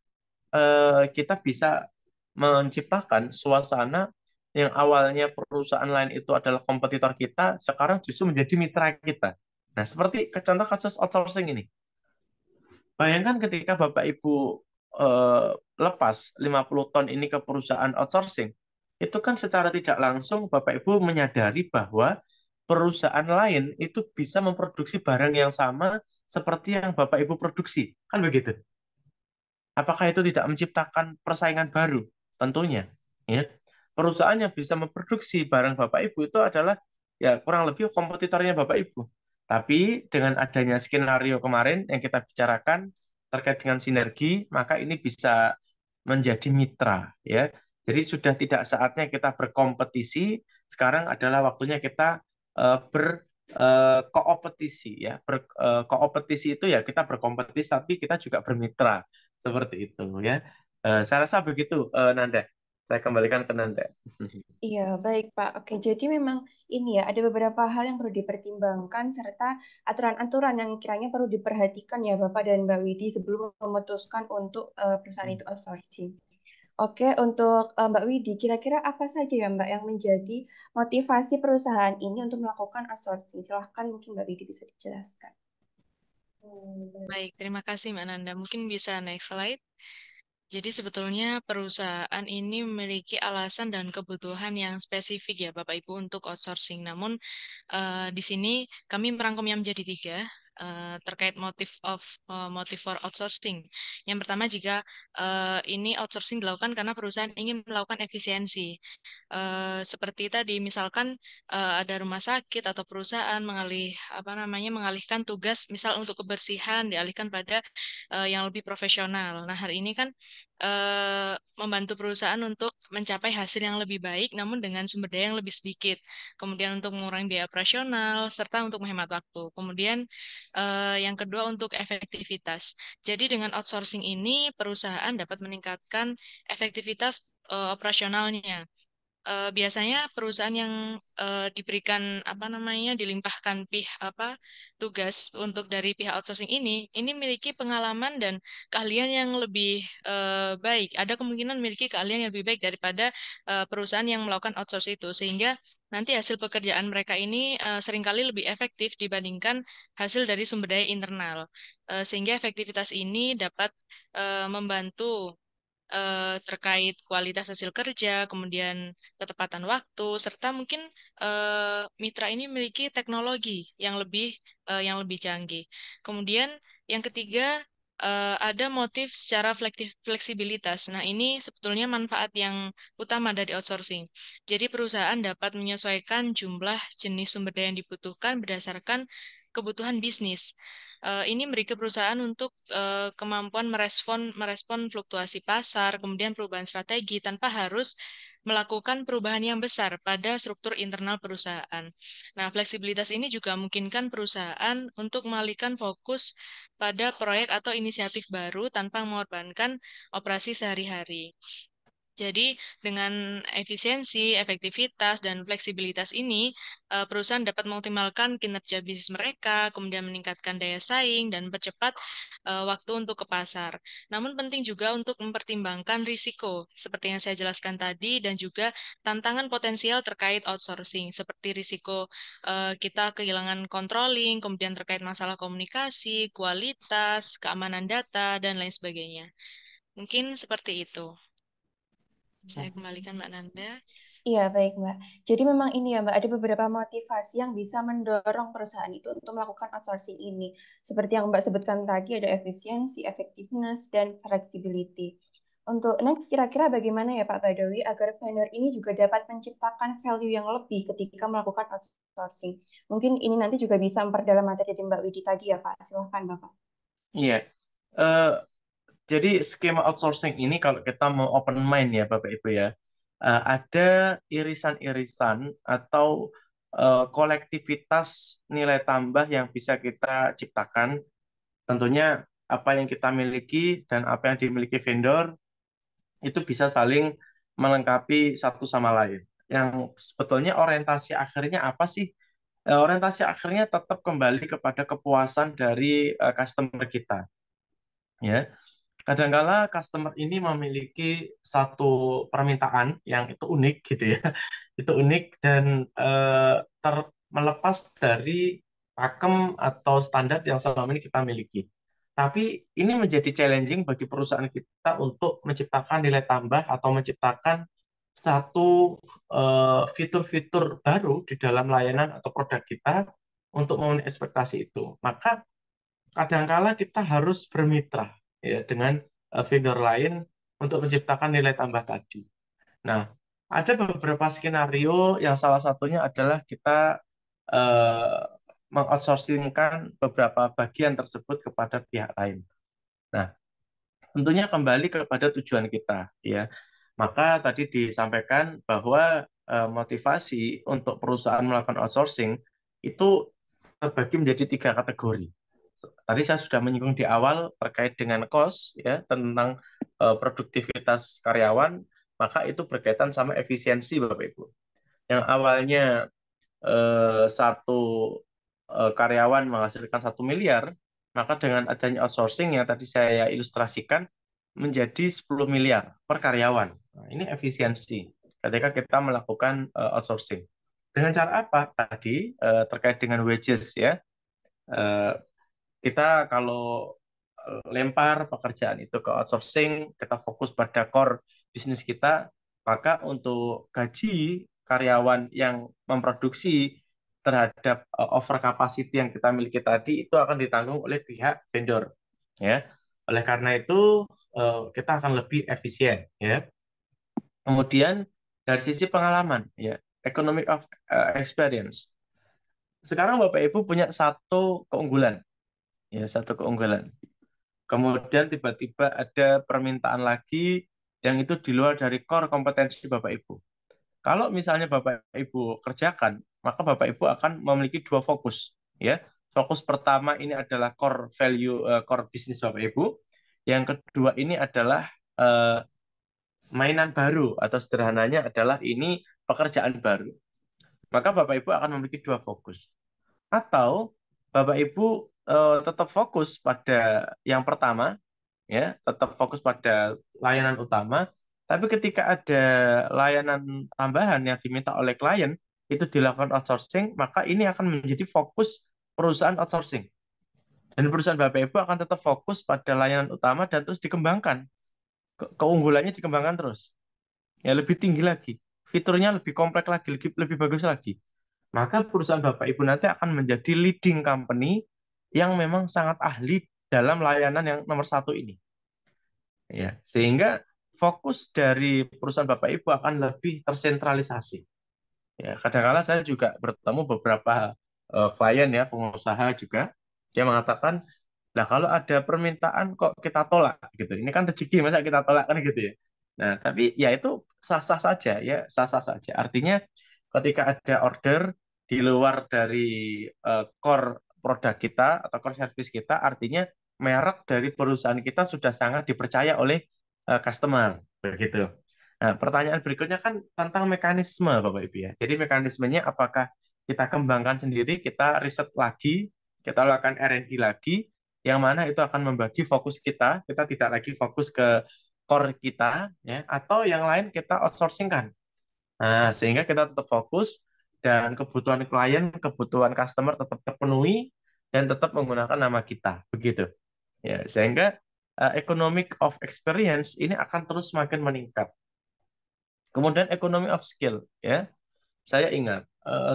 kita bisa menciptakan suasana yang awalnya perusahaan lain itu adalah kompetitor kita, sekarang justru menjadi mitra kita. Nah, seperti contoh kasus outsourcing ini. Bayangkan ketika Bapak Ibu eh, lepas 50 ton ini ke perusahaan outsourcing, itu kan secara tidak langsung Bapak Ibu menyadari bahwa perusahaan lain itu bisa memproduksi barang yang sama seperti yang Bapak Ibu produksi. Kan begitu? Apakah itu tidak menciptakan persaingan baru? Tentunya. Ya. Perusahaan yang bisa memproduksi barang Bapak Ibu itu adalah ya kurang lebih kompetitornya Bapak Ibu. Tapi dengan adanya skenario kemarin yang kita bicarakan terkait dengan sinergi, maka ini bisa menjadi mitra ya. Jadi sudah tidak saatnya kita berkompetisi, sekarang adalah waktunya kita berkompetisi ya. Berkompetisi itu ya kita berkompetisi tapi kita juga bermitra seperti itu ya. Saya rasa begitu Nanda. Saya kembalikan ke Nanda. Iya, baik Pak. Oke, jadi memang ini ya, ada beberapa hal yang perlu dipertimbangkan serta aturan-aturan yang kiranya perlu diperhatikan ya Bapak dan Mbak Widi sebelum memutuskan untuk perusahaan itu outsourcing. Oke, untuk Mbak Widi, kira-kira apa saja ya Mbak yang menjadi motivasi perusahaan ini untuk melakukan outsourcing? Silahkan mungkin Mbak Widi bisa dijelaskan. Baik, terima kasih Mbak Nanda. Mungkin bisa next slide. Jadi sebetulnya perusahaan ini memiliki alasan dan kebutuhan yang spesifik ya Bapak Ibu untuk outsourcing. Namun di sini kami merangkumnya menjadi tiga. terkait motif for outsourcing. Yang pertama, jika ini outsourcing dilakukan karena perusahaan ingin melakukan efisiensi. Seperti tadi, misalkan ada rumah sakit atau perusahaan mengalihkan tugas, misal untuk kebersihan dialihkan pada yang lebih profesional. Nah, hari ini kan membantu perusahaan untuk mencapai hasil yang lebih baik, namun dengan sumber daya yang lebih sedikit. Kemudian untuk mengurangi biaya operasional, serta untuk menghemat waktu. Kemudian yang kedua untuk efektivitas. Jadi dengan outsourcing ini, perusahaan dapat meningkatkan efektivitas operasionalnya. Biasanya perusahaan yang diberikan dilimpahkan tugas untuk dari pihak outsourcing ini memiliki pengalaman dan keahlian yang lebih baik. Ada kemungkinan memiliki keahlian yang lebih baik daripada perusahaan yang melakukan outsource itu, sehingga nanti hasil pekerjaan mereka ini seringkali lebih efektif dibandingkan hasil dari sumber daya internal. Sehingga efektivitas ini dapat membantu terkait kualitas hasil kerja, kemudian ketepatan waktu, serta mungkin mitra ini memiliki teknologi yang lebih canggih. Kemudian yang ketiga ada motif secara fleksibilitas. Nah, ini sebetulnya manfaat yang utama dari outsourcing. Jadi perusahaan dapat menyesuaikan jumlah jenis sumber daya yang dibutuhkan berdasarkan kebutuhan bisnis. Ini memberi ke perusahaan untuk kemampuan merespon fluktuasi pasar, kemudian perubahan strategi tanpa harus melakukan perubahan yang besar pada struktur internal perusahaan. Nah, fleksibilitas ini juga memungkinkan perusahaan untuk mengalihkan fokus pada proyek atau inisiatif baru tanpa mengorbankan operasi sehari-hari. Jadi, dengan efisiensi, efektivitas, dan fleksibilitas ini, perusahaan dapat mengoptimalkan kinerja bisnis mereka, kemudian meningkatkan daya saing, dan mempercepat waktu untuk ke pasar. Namun penting juga untuk mempertimbangkan risiko, seperti yang saya jelaskan tadi, dan juga tantangan potensial terkait outsourcing, seperti risiko kita kehilangan controlling, kemudian terkait masalah komunikasi, kualitas, keamanan data, dan lain sebagainya. Mungkin seperti itu. Saya kembalikan Mbak Nanda. Iya, baik, Mbak. Jadi memang ini ya, Mbak, ada beberapa motivasi yang bisa mendorong perusahaan itu untuk melakukan outsourcing ini. Seperti yang Mbak sebutkan tadi, ada efisiensi, effectiveness, dan flexibility. Untuk next, kira-kira bagaimana ya Pak Badawi agar vendor ini juga dapat menciptakan value yang lebih ketika melakukan outsourcing? Mungkin ini nanti juga bisa memperdalam materi dari Mbak Widi tadi ya Pak. Silahkan Bapak. Iya. Eh, jadi skema outsourcing ini kalau kita mau open mind ya Bapak Ibu ya, ada irisan-irisan atau kolektivitas nilai tambah yang bisa kita ciptakan. Tentunya apa yang kita miliki dan apa yang dimiliki vendor itu bisa saling melengkapi satu sama lain. Yang sebetulnya orientasi akhirnya apa sih? Orientasi akhirnya tetap kembali kepada kepuasan dari customer kita. Ya, kadangkala customer ini memiliki satu permintaan yang itu unik gitu ya. Itu unik dan melepas dari pakem atau standar yang selama ini kita miliki. Tapi ini menjadi challenging bagi perusahaan kita untuk menciptakan nilai tambah atau menciptakan satu fitur-fitur baru di dalam layanan atau produk kita untuk memenuhi ekspektasi itu. Maka kadangkala kita harus bermitra ya dengan vendor lain untuk menciptakan nilai tambah tadi. Nah, ada beberapa skenario yang salah satunya adalah kita eh, mengoutsourcingkan beberapa bagian tersebut kepada pihak lain. Nah, tentunya kembali kepada tujuan kita ya. Maka tadi disampaikan bahwa motivasi untuk perusahaan melakukan outsourcing itu terbagi menjadi 3 kategori. Tadi saya sudah menyinggung di awal terkait dengan cost ya tentang produktivitas karyawan, maka itu berkaitan sama efisiensi Bapak Ibu. Yang awalnya satu karyawan menghasilkan 1 miliar, maka dengan adanya outsourcing yang tadi saya ilustrasikan menjadi 10 miliar per karyawan. Nah, ini efisiensi ketika kita melakukan outsourcing. Dengan cara apa? Tadi terkait dengan wages ya. Kita kalau lempar pekerjaan itu ke outsourcing, kita fokus pada core bisnis kita, maka untuk gaji karyawan yang memproduksi terhadap over capacity yang kita miliki tadi itu akan ditanggung oleh pihak vendor, ya. Oleh karena itu kita akan lebih efisien, ya. Kemudian dari sisi pengalaman, ya, economic of experience. Sekarang Bapak Ibu punya satu keunggulan, ya, satu keunggulan. Kemudian tiba-tiba ada permintaan lagi yang itu di luar dari core kompetensi Bapak Ibu. Kalau misalnya Bapak Ibu kerjakan, maka Bapak Ibu akan memiliki dua fokus, ya. Fokus pertama ini adalah core value, core bisnis Bapak Ibu. Yang kedua ini adalah eh, mainan baru atau sederhananya adalah ini pekerjaan baru. Maka Bapak Ibu akan memiliki dua fokus. Atau Bapak Ibu tetap fokus pada yang pertama, ya, tetap fokus pada layanan utama, tapi ketika ada layanan tambahan yang diminta oleh klien itu dilakukan outsourcing, maka ini akan menjadi fokus perusahaan outsourcing. Dan perusahaan Bapak Ibu akan tetap fokus pada layanan utama dan terus dikembangkan. Keunggulannya dikembangkan terus. Ya, lebih tinggi lagi. Fiturnya lebih kompleks lagi, lebih bagus lagi. Maka perusahaan Bapak Ibu nanti akan menjadi leading company yang memang sangat ahli dalam layanan yang nomor satu ini. Ya, sehingga fokus dari perusahaan Bapak Ibu akan lebih tersentralisasi. Ya, kadang-kala saya juga bertemu beberapa klien, ya, pengusaha juga, dia mengatakan, lah kalau ada permintaan kok kita tolak gitu. Ini kan rezeki, masa kita tolak kan gitu ya. Nah, tapi ya itu sah-sah saja, ya, sah-sah saja. Artinya ketika ada order di luar dari core produk kita atau core service kita, artinya merek dari perusahaan kita sudah sangat dipercaya oleh customer, begitu. Nah, pertanyaan berikutnya kan tentang mekanisme, Bapak Ibu, ya. Jadi mekanismenya apakah kita kembangkan sendiri, kita riset lagi, kita lakukan R&D lagi, yang mana itu akan membagi fokus kita tidak lagi fokus ke core kita, ya, atau yang lain kita outsourcing-kan. Nah, sehingga kita tetap fokus dan kebutuhan klien, kebutuhan customer tetap terpenuhi dan tetap menggunakan nama kita, begitu. Ya, sehingga economic of experience ini akan terus semakin meningkat. Kemudian economy of skill, ya. Saya ingat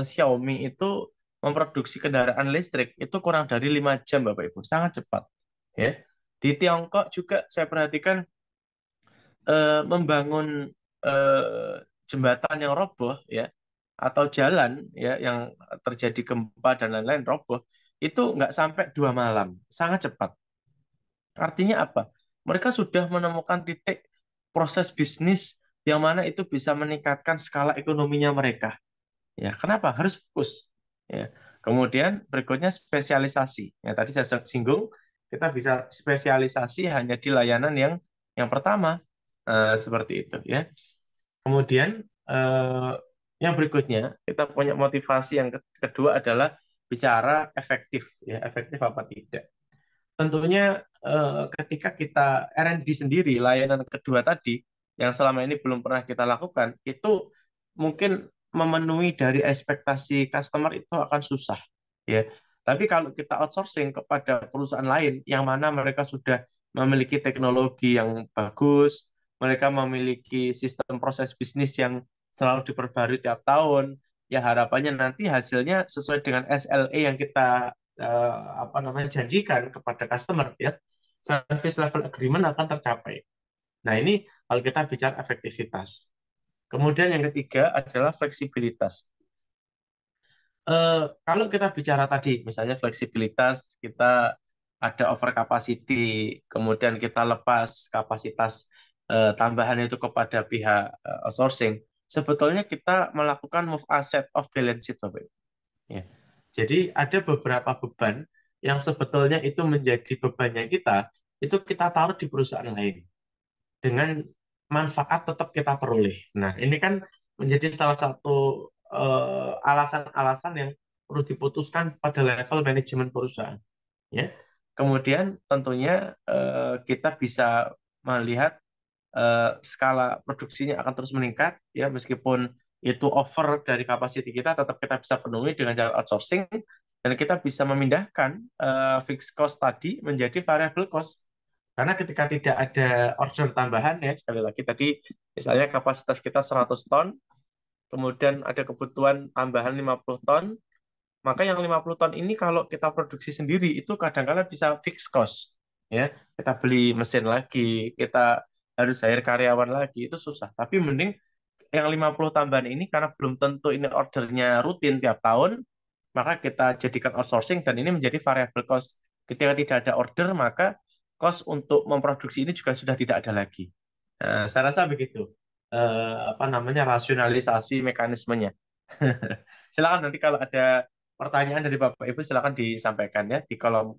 Xiaomi itu memproduksi kendaraan listrik itu kurang dari 5 jam, Bapak Ibu, sangat cepat, ya. Di Tiongkok juga saya perhatikan membangun jembatan yang roboh, ya, atau jalan, ya, yang terjadi gempa dan lain-lain roboh itu nggak sampai 2 malam, sangat cepat. Artinya apa? Mereka sudah menemukan titik proses bisnis yang mana itu bisa meningkatkan skala ekonominya mereka. Ya, kenapa? Harus fokus. Ya. Kemudian berikutnya spesialisasi. Ya, tadi saya singgung, kita bisa spesialisasi hanya di layanan yang pertama, seperti itu, ya. Kemudian yang berikutnya kita punya motivasi yang kedua adalah bicara efektif, ya, efektif apa tidak. Tentunya ketika kita R&D sendiri, layanan kedua tadi yang selama ini belum pernah kita lakukan, itu mungkin memenuhi dari ekspektasi customer itu akan susah, ya. Tapi kalau kita outsourcing kepada perusahaan lain yang mana mereka sudah memiliki teknologi yang bagus, mereka memiliki sistem proses bisnis yang selalu diperbarui tiap tahun, ya harapannya nanti hasilnya sesuai dengan SLA yang kita janjikan kepada customer, ya, service level agreement akan tercapai. Nah, ini kalau kita bicara efektivitas. Kemudian yang ketiga adalah fleksibilitas. Kalau kita bicara tadi, misalnya fleksibilitas, kita ada over capacity, kemudian kita lepas kapasitas tambahan itu kepada pihak outsourcing, sebetulnya kita melakukan move asset of balance sheet, Bapak. Ya. Jadi ada beberapa beban yang sebetulnya itu menjadi bebannya kita, itu kita taruh di perusahaan lain dengan manfaat tetap kita peroleh. Nah, ini kan menjadi salah satu alasan-alasan yang perlu diputuskan pada level manajemen perusahaan. Ya. Kemudian tentunya kita bisa melihat skala produksinya akan terus meningkat, ya, meskipun itu over dari kapasiti kita, tetap kita bisa penuhi dengan cara outsourcing dan kita bisa memindahkan fixed cost tadi menjadi variable cost. Karena ketika tidak ada order tambahan, ya, sekali lagi tadi misalnya kapasitas kita 100 ton, kemudian ada kebutuhan tambahan 50 ton, Maka yang 50 ton ini kalau kita produksi sendiri itu kadang-kala bisa fix cost. Ya, kita beli mesin lagi, kita harus hire karyawan lagi, itu susah. Tapi mending yang 50 tambahan ini karena belum tentu ini ordernya rutin tiap tahun, maka kita jadikan outsourcing dan ini menjadi variable cost. Ketika tidak ada order, maka cost untuk memproduksi ini juga sudah tidak ada lagi. Nah, saya rasa begitu. Apa namanya rasionalisasi mekanismenya. Silakan nanti kalau ada pertanyaan dari Bapak Ibu silakan disampaikan ya di kolom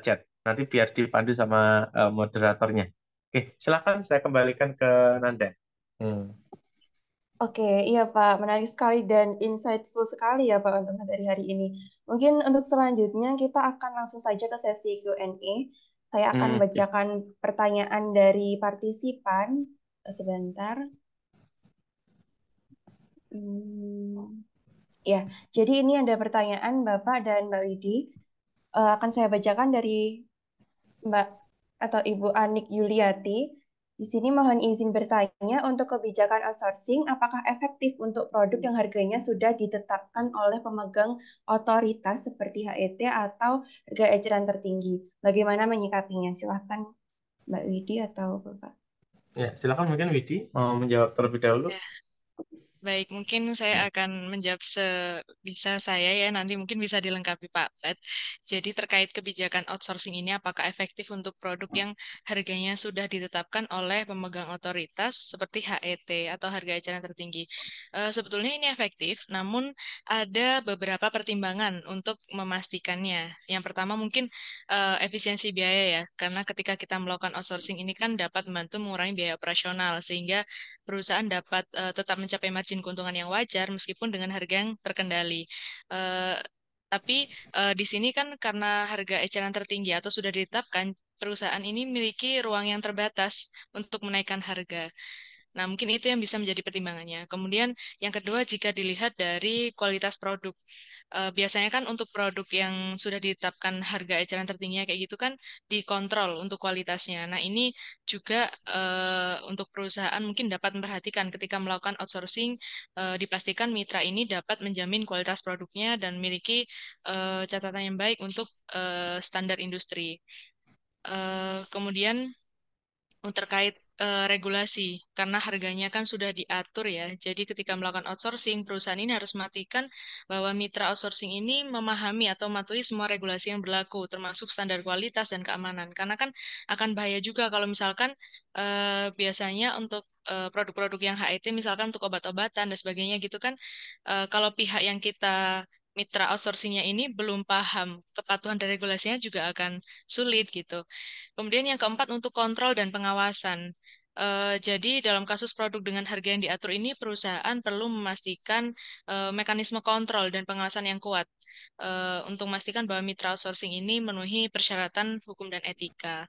chat. Nanti biar dipandu sama moderatornya. Oke, silakan saya kembalikan ke Nanda. Hmm. Oke, iya Pak, menarik sekali dan insightful sekali ya Pak untuk materi hari ini. Mungkin untuk selanjutnya kita akan langsung saja ke sesi Q&A. Saya akan Oke. bacakan pertanyaan dari partisipan. Sebentar. Hmm, ya, jadi ini ada pertanyaan Bapak dan Mbak Widi. Akan saya bacakan dari Mbak atau Ibu Anik Yuliati. Di sini mohon izin bertanya untuk kebijakan outsourcing, apakah efektif untuk produk yang harganya sudah ditetapkan oleh pemegang otoritas seperti HET atau harga eceran tertinggi? Bagaimana menyikapinya? Silahkan Mbak Widi atau Bapak. Ya, silakan mungkin Widi mau menjawab terlebih dahulu. Ya. Baik, mungkin saya akan menjawab sebisa saya ya, nanti mungkin bisa dilengkapi Pak Bet. Jadi terkait kebijakan outsourcing ini, apakah efektif untuk produk yang harganya sudah ditetapkan oleh pemegang otoritas seperti HET atau harga eceran tertinggi? Sebetulnya ini efektif, namun ada beberapa pertimbangan untuk memastikannya. Yang pertama mungkin efisiensi biaya ya, karena ketika kita melakukan outsourcing ini kan dapat membantu mengurangi biaya operasional, sehingga perusahaan dapat tetap mencapai margin keuntungan yang wajar meskipun dengan harga yang terkendali. Eh, tapi di sini kan karena harga eceran tertinggi atau sudah ditetapkan, perusahaan ini memiliki ruang yang terbatas untuk menaikkan harga. Nah, mungkin itu yang bisa menjadi pertimbangannya. Kemudian yang kedua, jika dilihat dari kualitas produk. Biasanya kan untuk produk yang sudah ditetapkan harga eceran tertingginya kayak gitu kan dikontrol untuk kualitasnya. Nah, ini juga untuk perusahaan mungkin dapat memperhatikan ketika melakukan outsourcing, dipastikan mitra ini dapat menjamin kualitas produknya dan memiliki catatan yang baik untuk standar industri. Kemudian terkait regulasi, karena harganya kan sudah diatur ya. Jadi ketika melakukan outsourcing, perusahaan ini harus memastikan bahwa mitra outsourcing ini memahami atau mematuhi semua regulasi yang berlaku, termasuk standar kualitas dan keamanan. Karena kan akan bahaya juga kalau misalkan biasanya untuk produk-produk yang HET, misalkan untuk obat-obatan dan sebagainya gitu kan, kalau pihak yang kita mitra outsourcingnya ini belum paham kepatuhan dan regulasinya juga akan sulit gitu. Kemudian yang keempat untuk kontrol dan pengawasan. Jadi dalam kasus produk dengan harga yang diatur ini, perusahaan perlu memastikan mekanisme kontrol dan pengawasan yang kuat untuk memastikan bahwa mitra outsourcing ini memenuhi persyaratan hukum dan etika.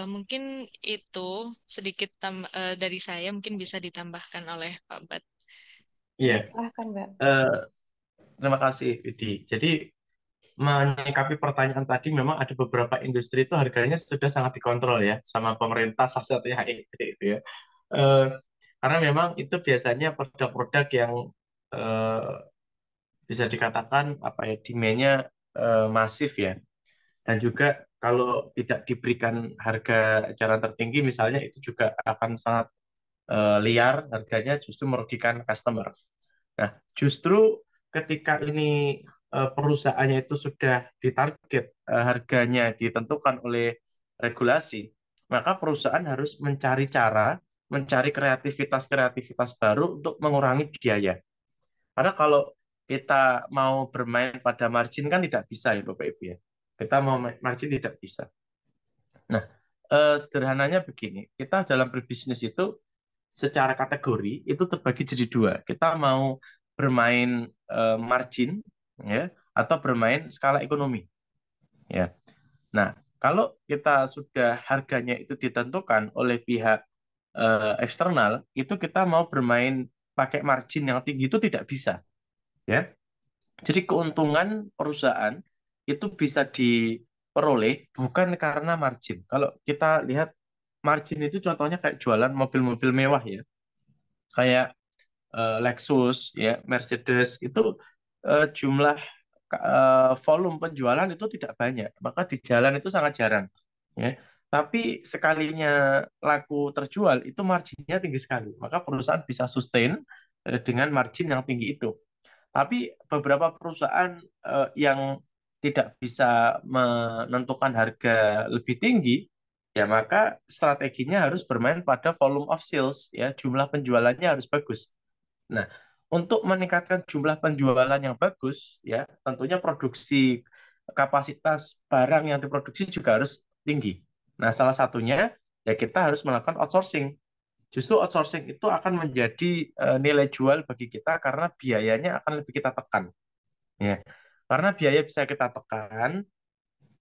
Mungkin itu sedikit dari saya, mungkin bisa ditambahkan oleh Pak Bat. Iya, Ya, silahkan Mbak. eh, terima kasih Widi. Jadi menyikapi pertanyaan tadi, memang ada beberapa industri itu harganya sudah sangat dikontrol ya sama pemerintah, salah satunya HET itu ya. Eh, karena memang itu biasanya produk-produk yang eh, bisa dikatakan apa ya demand-nya masif ya. Dan juga kalau tidak diberikan harga eceran tertinggi misalnya itu juga akan sangat liar harganya justru merugikan customer. Nah, justru ketika ini perusahaannya itu sudah ditarget harganya ditentukan oleh regulasi, maka perusahaan harus mencari cara, mencari kreativitas-kreativitas baru untuk mengurangi biaya. Karena kalau kita mau bermain pada margin kan tidak bisa ya Bapak Ibu ya. Kita mau margin tidak bisa. Nah, sederhananya begini, kita dalam berbisnis itu secara kategori itu terbagi jadi dua. Kita mau bermain margin ya atau bermain skala ekonomi ya. Nah, kalau kita sudah harganya itu ditentukan oleh pihak eksternal, itu kita mau bermain pakai margin yang tinggi itu tidak bisa ya. Jadi keuntungan perusahaan itu bisa diperoleh bukan karena margin. Kalau kita lihat margin itu contohnya kayak jualan mobil-mobil mewah ya, kayak Lexus ya, Mercedes itu jumlah volume penjualan itu tidak banyak, maka di jalan itu sangat jarang, ya. Tapi sekalinya laku terjual itu marginnya tinggi sekali, maka perusahaan bisa sustain dengan margin yang tinggi itu. Tapi beberapa perusahaan yang tidak bisa menentukan harga lebih tinggi, ya maka strateginya harus bermain pada volume of sales, ya, jumlah penjualannya harus bagus. Nah, untuk meningkatkan jumlah penjualan yang bagus, ya, tentunya produksi kapasitas barang yang diproduksi juga harus tinggi. Nah, salah satunya ya kita harus melakukan outsourcing. Justru outsourcing itu akan menjadi nilai jual bagi kita karena biayanya akan lebih kita tekan. Ya, karena biaya bisa kita tekan,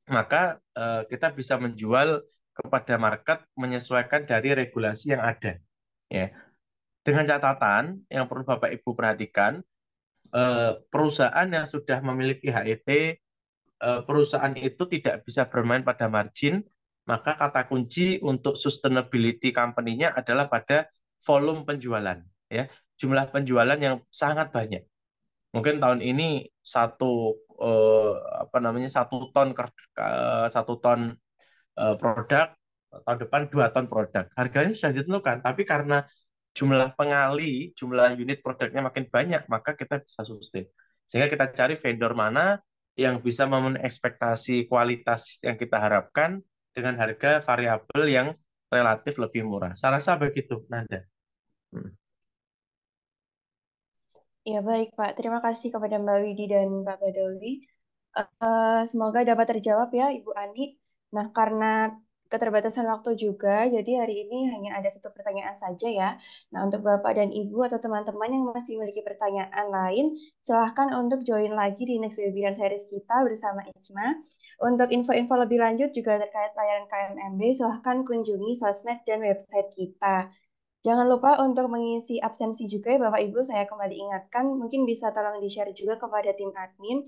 maka kita bisa menjual kepada market menyesuaikan dari regulasi yang ada. Ya, dengan catatan yang perlu Bapak Ibu perhatikan, perusahaan yang sudah memiliki HET, perusahaan itu tidak bisa bermain pada margin, maka kata kunci untuk sustainability company-nya adalah pada volume penjualan, ya, jumlah penjualan yang sangat banyak. Mungkin tahun ini eh, satu ton produk, tahun depan 2 ton produk. Harganya sudah ditentukan, tapi karena jumlah unit produknya makin banyak, maka kita bisa sustain. Sehingga kita cari vendor mana yang bisa memenuhi ekspektasi kualitas yang kita harapkan dengan harga variabel yang relatif lebih murah. Saya rasa begitu, Nanda. Hmm. Ya baik Pak, terima kasih kepada Mbak Widi dan Pak Badawi. Semoga dapat terjawab ya Ibu Ani. Nah, karena keterbatasan waktu juga, jadi hari ini hanya ada satu pertanyaan saja ya. Nah, untuk Bapak dan Ibu atau teman-teman yang masih memiliki pertanyaan lain, silahkan untuk join lagi di next webinar series kita bersama Ijma. Untuk info-info lebih lanjut juga terkait layanan KMMB, silahkan kunjungi sosmed dan website kita. Jangan lupa untuk mengisi absensi juga ya Bapak Ibu, saya kembali ingatkan, mungkin bisa tolong di-share juga kepada tim admin.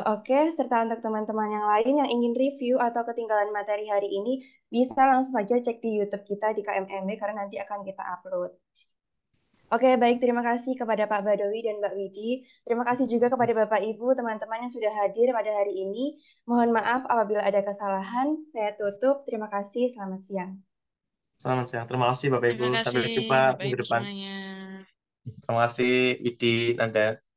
Oke, serta untuk teman-teman yang lain yang ingin review atau ketinggalan materi hari ini, bisa langsung saja cek di YouTube kita di KMMB karena nanti akan kita upload. Oke, baik. Terima kasih kepada Pak Badawi dan Mbak Widi. Terima kasih juga kepada Bapak Ibu, teman-teman yang sudah hadir pada hari ini. Mohon maaf apabila ada kesalahan. Saya tutup. Terima kasih. Selamat siang. Selamat siang. Terima kasih Bapak Ibu. Terima kasih Sampai jumpa Bapak minggu Ibu depan. semuanya. Terima kasih, Widi, Nanda.